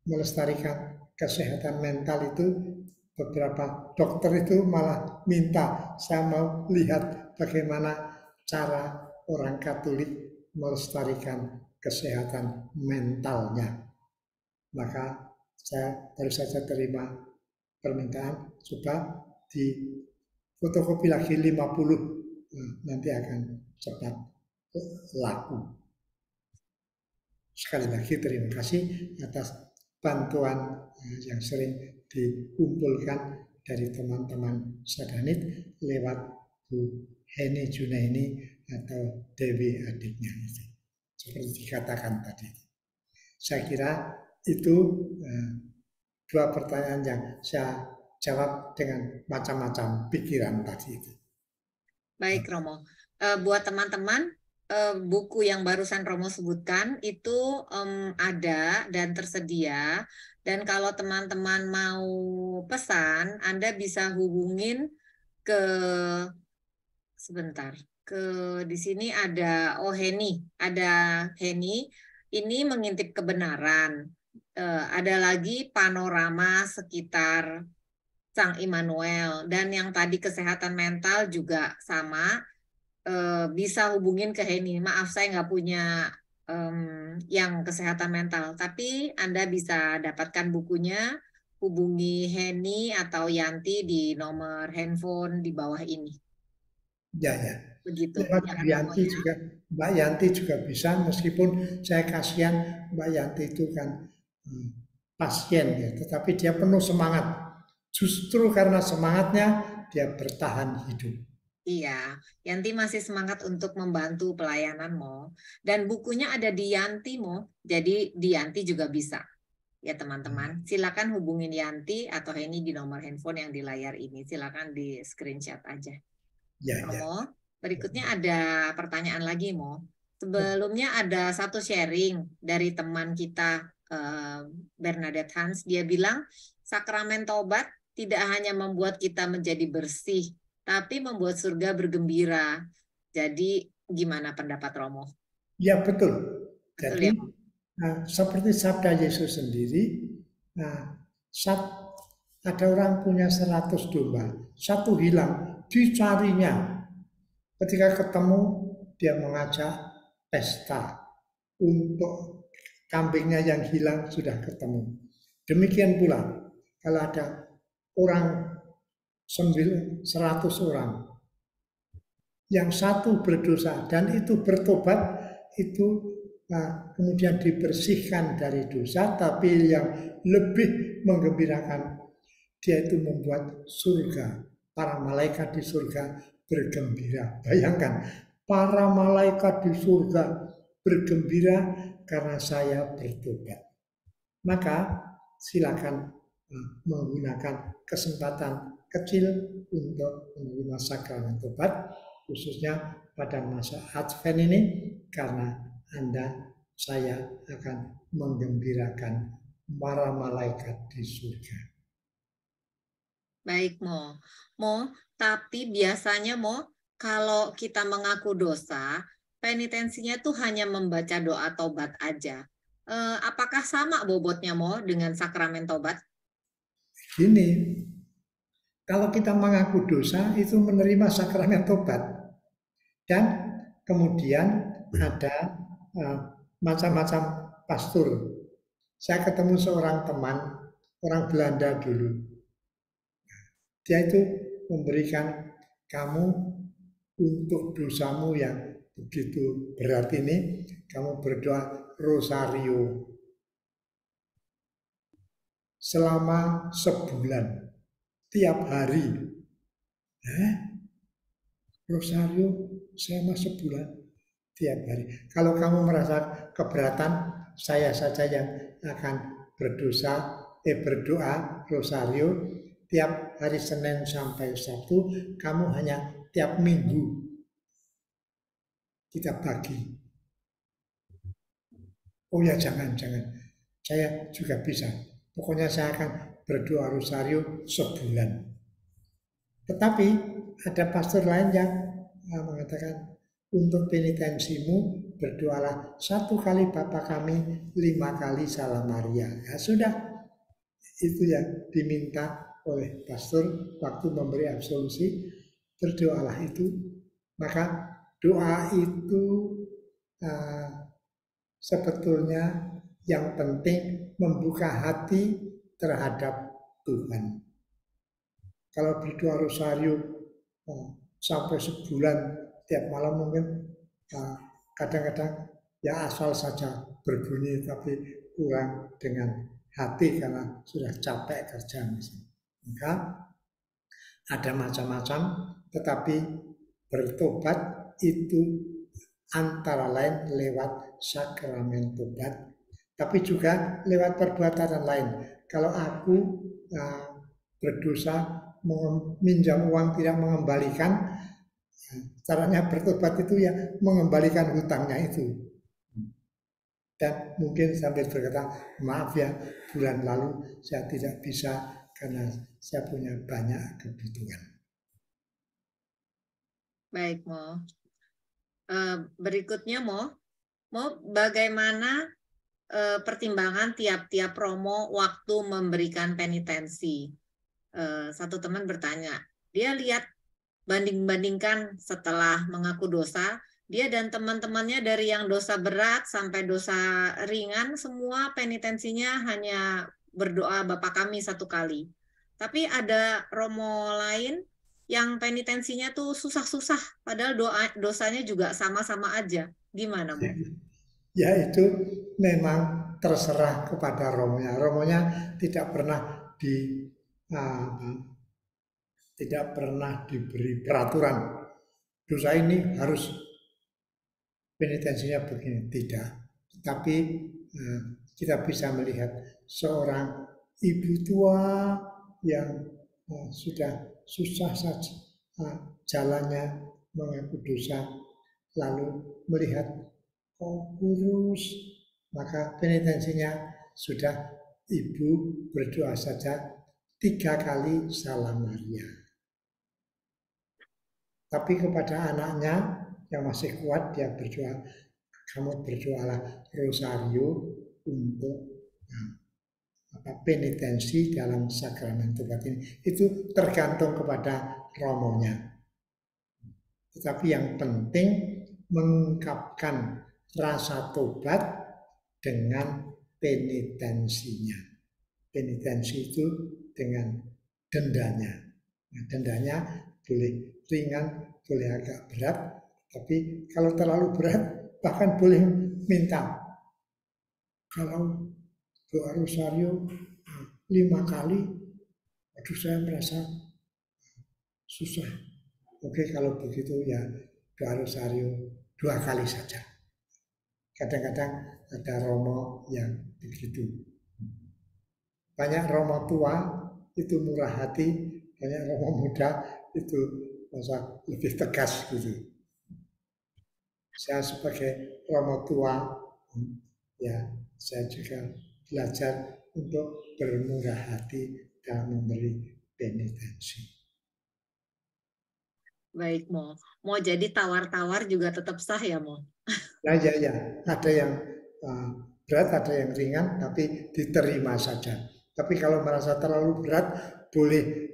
melestarikan kesehatan mental itu. Beberapa dokter itu malah minta saya mau lihat bagaimana cara orang Katolik melestarikan kesehatan mentalnya. Maka saya baru saja terima permintaan, coba di fotokopi lagi 50, nanti akan cepat laku. Sekali lagi terima kasih atas bantuan yang sering dikumpulkan dari teman-teman Sadanit lewat Bu Heni Junaini atau Dewi adiknya itu. Seperti dikatakan tadi. Saya kira itu dua pertanyaan yang saya jawab dengan macam-macam pikiran tadi itu. Baik Romo, buat teman-teman, buku yang barusan Romo sebutkan itu ada dan tersedia. Dan kalau teman-teman mau pesan, Anda bisa hubungin ke di sini ada Heni. Ini mengintip kebenaran. Ada lagi panorama sekitar Sang Immanuel, dan yang tadi kesehatan mental juga sama. Bisa hubungin ke Heni. Maaf, saya nggak punya yang kesehatan mental, tapi Anda bisa dapatkan bukunya, hubungi Heni atau Yanti di nomor handphone di bawah ini. Ya. Begitu. Mbak Yanti juga bisa, meskipun saya kasihan Mbak Yanti itu kan pasien ya, tetapi dia penuh semangat. Justru karena semangatnya dia bertahan hidup. Iya, Yanti masih semangat untuk membantu pelayanan Mo. Dan bukunya ada di Yanti Mo, jadi di Yanti juga bisa. Ya teman-teman, silakan hubungin Yanti atau Heni di nomor handphone yang di layar ini. Silakan di screenshot aja. Ya. Mo, berikutnya ada pertanyaan lagi Mo. Sebelumnya ada satu sharing dari teman kita Bernadette Hans. Dia bilang sakramen taubat tidak hanya membuat kita menjadi bersih, tapi membuat surga bergembira. Jadi gimana pendapat Romo? Ya betul. Jadi seperti sabda Yesus sendiri, saat ada orang punya 100 domba, satu hilang, dicarinya. Ketika ketemu, dia mengajak pesta untuk kambingnya yang hilang sudah ketemu. Demikian pula kalau ada orang 100 orang, yang satu berdosa dan itu bertobat, itu kemudian dibersihkan dari dosa, tapi yang lebih menggembirakan, dia itu membuat surga, para malaikat di surga bergembira. Bayangkan, para malaikat di surga bergembira karena saya bertobat. Maka silakan menggunakan kesempatan kecil untuk menerima sakramen tobat, khususnya pada masa Advent ini, karena saya akan menggembirakan para malaikat di surga. Baik Mo, tapi biasanya Mo, kalau kita mengaku dosa, penitensinya tuh hanya membaca doa tobat aja. apakah sama bobotnya Mo dengan sakramen tobat? Gini, kalau kita mengaku dosa itu menerima sakramen tobat. Dan kemudian ada macam-macam pastor. Saya ketemu seorang teman, orang Belanda dulu. Dia itu memberikan kamu untuk dosamu yang begitu berat ini, kamu berdoa rosario selama sebulan, tiap hari. Rosario selama sebulan, tiap hari. Kalau kamu merasa keberatan, saya saja yang akan berdoa rosario tiap hari Senin sampai Sabtu. Kamu hanya tiap minggu kita bagi. Oh ya, jangan. Saya juga bisa. Pokoknya saya akan berdoa rosario sebulan. Tetapi ada pastor lain yang mengatakan, untuk penitensimu berdoalah 1 kali Bapa kami, 5 kali Salam Maria. Ya sudah, itu yang diminta oleh pastor waktu memberi absolusi, berdoalah itu. Maka doa itu sebetulnya yang penting membuka hati terhadap Tuhan. Kalau berdoa rosario sampai sebulan tiap malam mungkin kadang-kadang ya asal saja berbunyi tapi kurang dengan hati karena sudah capek kerja misalnya. Maka ada macam-macam, tetapi bertobat itu antara lain lewat sakramen tobat, tapi juga lewat perbuatan lain. Kalau aku berdosa meminjam uang tidak mengembalikan, caranya bertobat itu ya mengembalikan hutangnya itu. Dan mungkin sambil berkata, maaf ya, bulan lalu saya tidak bisa karena saya punya banyak kebutuhan. Baik, Mo. Berikutnya, Mo, bagaimana pertimbangan tiap-tiap romo waktu memberikan penitensi? Satu teman bertanya, dia lihat banding-bandingkan setelah mengaku dosa, dia dan teman-temannya dari yang dosa berat sampai dosa ringan, semua penitensinya hanya berdoa Bapa Kami 1 kali. Tapi ada romo lain yang penitensinya tuh susah-susah, padahal dosanya juga sama-sama aja. Gimana, Mo? Ya itu memang terserah kepada romonya. Romonya tidak pernah diberi peraturan. Dosa ini harus penitensinya begini, tidak. Tapi kita bisa melihat seorang ibu tua yang sudah susah saja jalannya mengaku dosa, lalu melihat kurus, maka penitensinya sudah ibu berdoa saja 3 kali Salam Maria. Tapi kepada anaknya yang masih kuat, dia berdoa, kamu berdoalah rosario untuk penitensi dalam sakramen tobat ini. Itu tergantung kepada romonya. Tetapi yang penting mengungkapkan rasa tobat dengan penitensinya. Penitensi itu dengan dendanya. Nah, dendanya boleh ringan, boleh agak berat, tapi kalau terlalu berat bahkan boleh minta. Kalau doa rosario 5 kali, aduh saya merasa susah. Oke, kalau begitu ya doa rosario 2 kali saja. Kadang-kadang ada romo yang begitu. Banyak romo tua itu murah hati, banyak romo muda itu masa lebih tegas gitu. Saya sebagai romo tua, ya saya juga belajar untuk bermurah hati dalam memberi penitensi. Baik, Mo. Mau jadi tawar-tawar juga tetap sah ya, Mo? Ya. Ada yang berat, ada yang ringan, tapi diterima saja. Tapi kalau merasa terlalu berat, boleh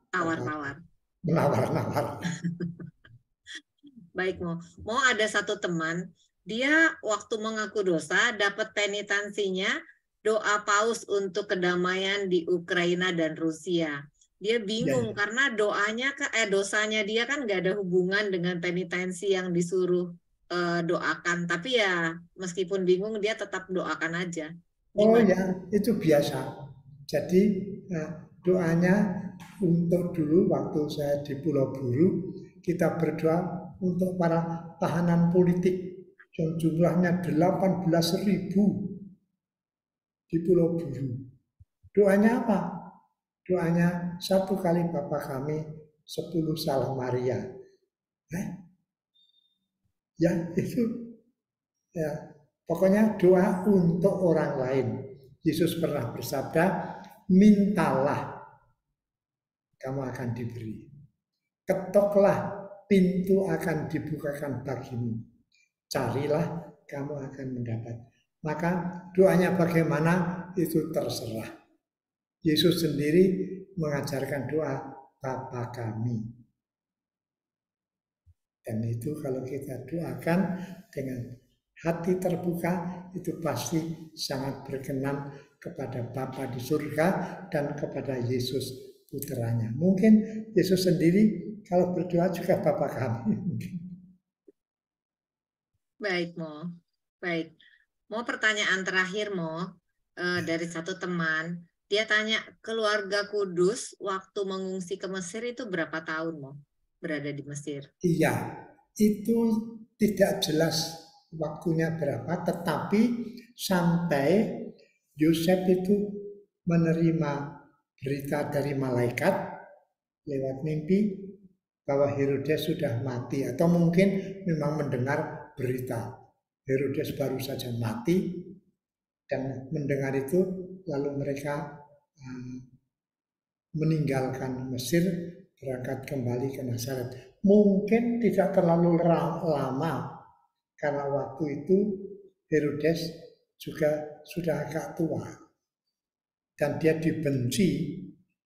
Tawar-tawar. menawar-nawar. Baik, mau ada satu teman, dia waktu mengaku dosa dapat penitensinya doa paus untuk kedamaian di Ukraina dan Rusia. Dia bingung karena dosanya dia kan nggak ada hubungan dengan penitensi yang disuruh doakan. Tapi ya meskipun bingung dia tetap doakan aja. Oh ya, itu biasa. Jadi doanya untuk dulu waktu saya di Pulau Buru, kita berdoa untuk para tahanan politik yang jumlahnya 18.000 di Pulau Buru. Doanya apa? Doanya 1 kali Bapa kami, 10 Salam Maria. Ya itu ya, pokoknya doa untuk orang lain. Yesus pernah bersabda, mintalah, kamu akan diberi. Ketoklah, pintu akan dibukakan bagimu. Carilah, kamu akan mendapat. Maka doanya bagaimana, itu terserah. Yesus sendiri mengajarkan doa Bapa kami. Dan itu kalau kita doakan dengan hati terbuka, itu pasti sangat berkenan kepada Bapa di surga dan kepada Yesus putranya. Mungkin Yesus sendiri kalau berdoa juga Bapa kami. Baik, Mo. Baik. Mau pertanyaan terakhir, Mo, dari satu teman. Dia tanya, keluarga Kudus waktu mengungsi ke Mesir itu berapa tahun, Mo, berada di Mesir? Iya, itu tidak jelas waktunya berapa, tetapi sampai Yosef itu menerima berita dari malaikat lewat mimpi bahwa Herodes sudah mati, atau mungkin memang mendengar berita Herodes baru saja mati, dan mendengar itu lalu mereka meninggalkan Mesir, berangkat kembali ke Nazaret. Mungkin tidak terlalu lama, karena waktu itu Herodes juga sudah agak tua dan dia dibenci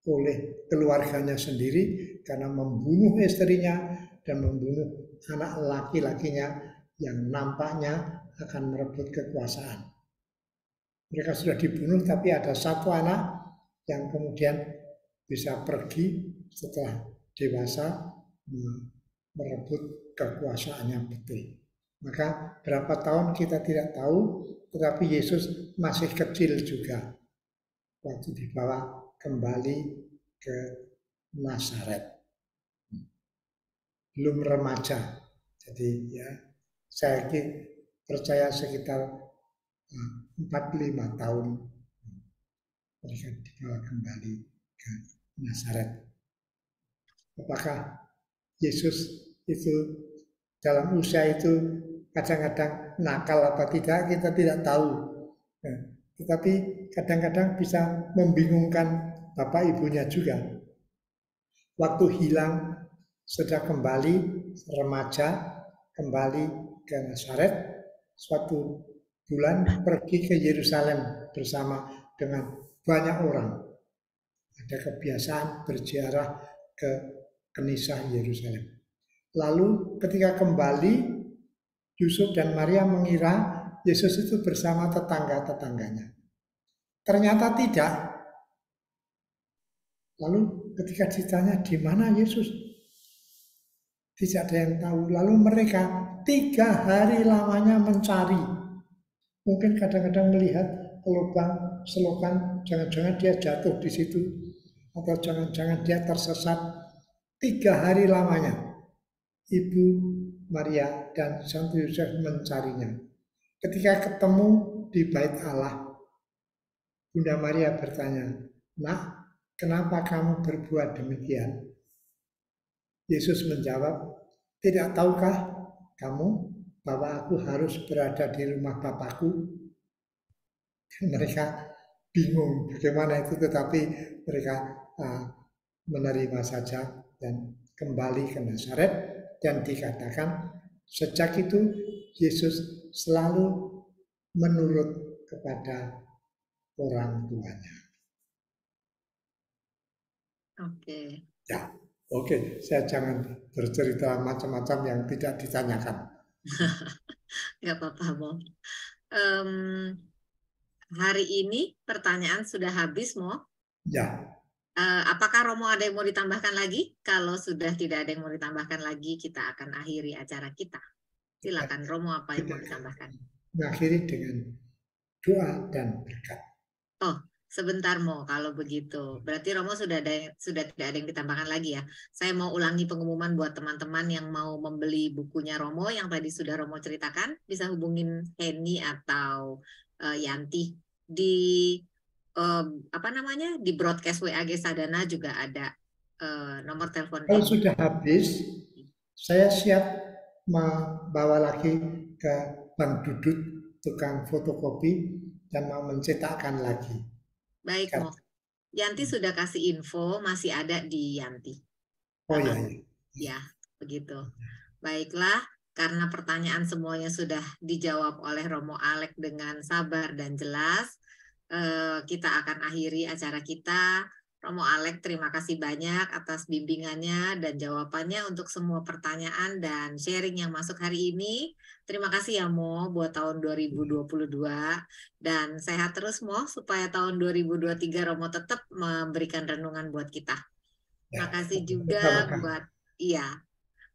oleh keluarganya sendiri karena membunuh istrinya dan membunuh anak laki-lakinya yang nampaknya akan merebut kekuasaan. Mereka sudah dibunuh, tapi ada satu anak yang kemudian bisa pergi setelah dewasa merebut kekuasaannya betul. Maka berapa tahun kita tidak tahu, tetapi Yesus masih kecil juga waktu dibawa kembali ke Nazaret. Belum remaja. Jadi ya, saya percaya sekitar 45 tahun mereka dibawa kembali ke Nazaret. Apakah Yesus itu dalam usia itu kadang-kadang nakal apa tidak, kita tidak tahu. Tetapi kadang-kadang bisa membingungkan bapak ibunya juga. Waktu hilang, sudah kembali remaja, kembali ke Nazaret, suatu bulan pergi ke Yerusalem bersama dengan banyak orang. Ada kebiasaan berziarah ke Knisah Yerusalem. Lalu ketika kembali, Yusuf dan Maria mengira Yesus itu bersama tetangga-tetangganya. Ternyata tidak. Lalu ketika ditanya di mana Yesus, tidak ada yang tahu. Lalu mereka 3 hari lamanya mencari. Mungkin kadang-kadang melihat lubang selokan, jangan-jangan dia jatuh di situ, atau jangan-jangan dia tersesat. 3 hari lamanya Ibu Maria dan Santo Yosef mencarinya. Ketika ketemu di Bait Allah, Bunda Maria bertanya, "Nak, kenapa kamu berbuat demikian?" Yesus menjawab, "Tidak tahukah kamu bahwa aku harus berada di rumah Bapakku?" Mereka bingung bagaimana itu, tetapi mereka menerima saja dan kembali ke Nazaret. Dan dikatakan sejak itu Yesus selalu menurut kepada orang tuanya. Oke. Ya, oke. Saya jangan bercerita macam-macam yang tidak ditanyakan. Nggak apa-apa, Mo. Hari ini pertanyaan sudah habis, Mo. Ya. Apakah Romo ada yang mau ditambahkan lagi? Kalau sudah tidak ada yang mau ditambahkan lagi, kita akan akhiri acara kita. Silakan, Romo, apa yang mau ditambahkan? Mengakhiri dengan doa dan berkat. Oh, sebentar, Mo. Kalau begitu, berarti Romo sudah tidak ada yang ditambahkan lagi ya. Saya mau ulangi pengumuman buat teman-teman yang mau membeli bukunya Romo yang tadi sudah Romo ceritakan. Bisa hubungin Henny atau Yanti di di broadcast WAG Sadana juga ada nomor telepon. Kalau sudah habis, saya siap membawa lagi ke Bang Dudut, tukang fotokopi, dan mau mencetakkan lagi. Baik, Mo. Yanti sudah kasih info, masih ada di Yanti. Oh iya. Ya, begitu. Baiklah, karena pertanyaan semuanya sudah dijawab oleh Romo Alek dengan sabar dan jelas, kita akan akhiri acara kita. Romo Alek, terima kasih banyak atas bimbingannya dan jawabannya untuk semua pertanyaan dan sharing yang masuk hari ini. Terima kasih ya, Mo, buat tahun 2022. Dan sehat terus, Mo, supaya tahun 2023 Romo tetap memberikan renungan buat kita. Makasih juga buat,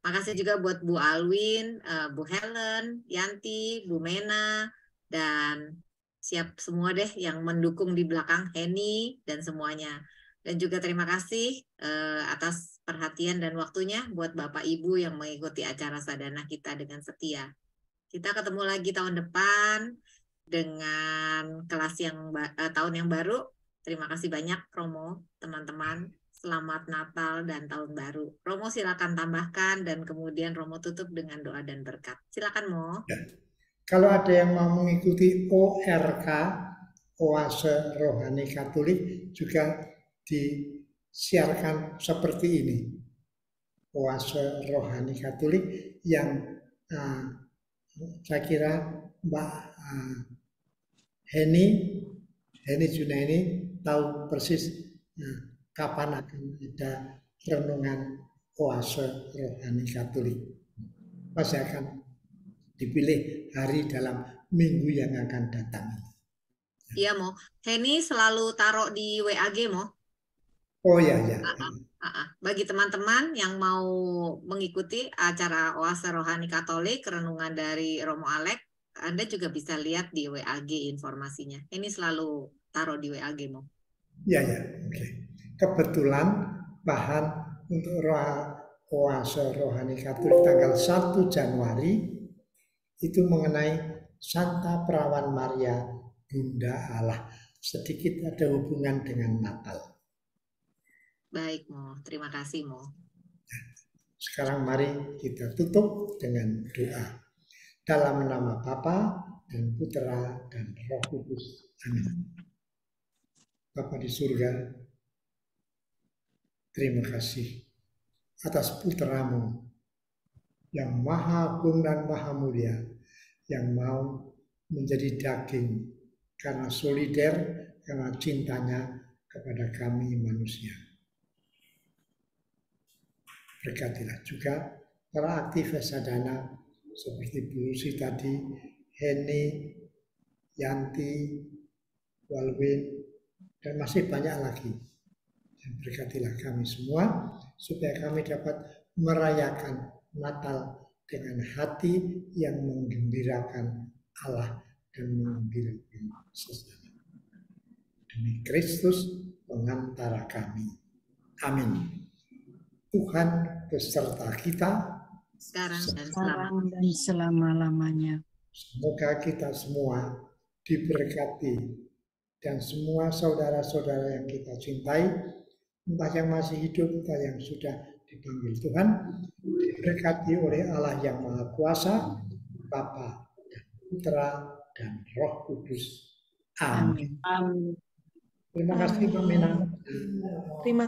makasih juga buat Bu Alwin, Bu Helen, Yanti, Bu Mena, dan siap semua deh yang mendukung di belakang, Henny, dan semuanya. Dan juga terima kasih atas perhatian dan waktunya buat Bapak Ibu yang mengikuti acara Sadana kita dengan setia. Kita ketemu lagi tahun depan dengan kelas tahun yang baru. Terima kasih banyak, Romo, teman-teman. Selamat Natal dan Tahun Baru. Romo silakan tambahkan dan kemudian Romo tutup dengan doa dan berkat. Silakan, Mo. Ya. Kalau ada yang mau mengikuti ORK, Oase Rohani Katolik, juga disiarkan seperti ini. Oase Rohani Katolik yang saya kira Mbak Henny Junaini tahu persis kapan akan ada renungan Oase Rohani Katolik. Pasti akan dipilih hari dalam minggu yang akan datang. Iya, Mo. Henny selalu taruh di WAG, Mo. Oh ya. Bagi teman-teman yang mau mengikuti acara Oase Rohani Katolik, renungan dari Romo Alek, Anda juga bisa lihat di WAG informasinya. Ini selalu taruh di WAG, Mo. Ya, oke. Kebetulan bahan untuk Oase Rohani Katolik tanggal 1 Januari itu mengenai Santa Perawan Maria Bunda Allah. Sedikit ada hubungan dengan Natal. Baik, Mo. Terima kasih, Mo. Sekarang mari kita tutup dengan doa. Dalam nama Bapa dan Putra dan Roh Kudus. Amin. Bapa di surga, terima kasih atas putramu yang maha agung dan maha mulia, yang mau menjadi daging karena solider, karena cintanya kepada kami manusia. Berkatilah juga para aktivis Sadana seperti Bu Lucy tadi, Henny, Yanti, Walwin, dan masih banyak lagi. Dan berkatilah kami semua supaya kami dapat merayakan Natal dengan hati yang menggembirakan Allah dan menggembirakan sesama. Demi Kristus pengantara kami. Amin. Tuhan beserta kita sekarang dan selama-lamanya. Semoga kita semua diberkati dan semua saudara-saudara yang kita cintai, entah yang masih hidup, entah yang sudah dipanggil Tuhan, diberkati oleh Allah yang Maha Kuasa, Bapa dan Putra dan Roh Kudus. Amin. Amin. Terima kasih, Mbak Mena. Terima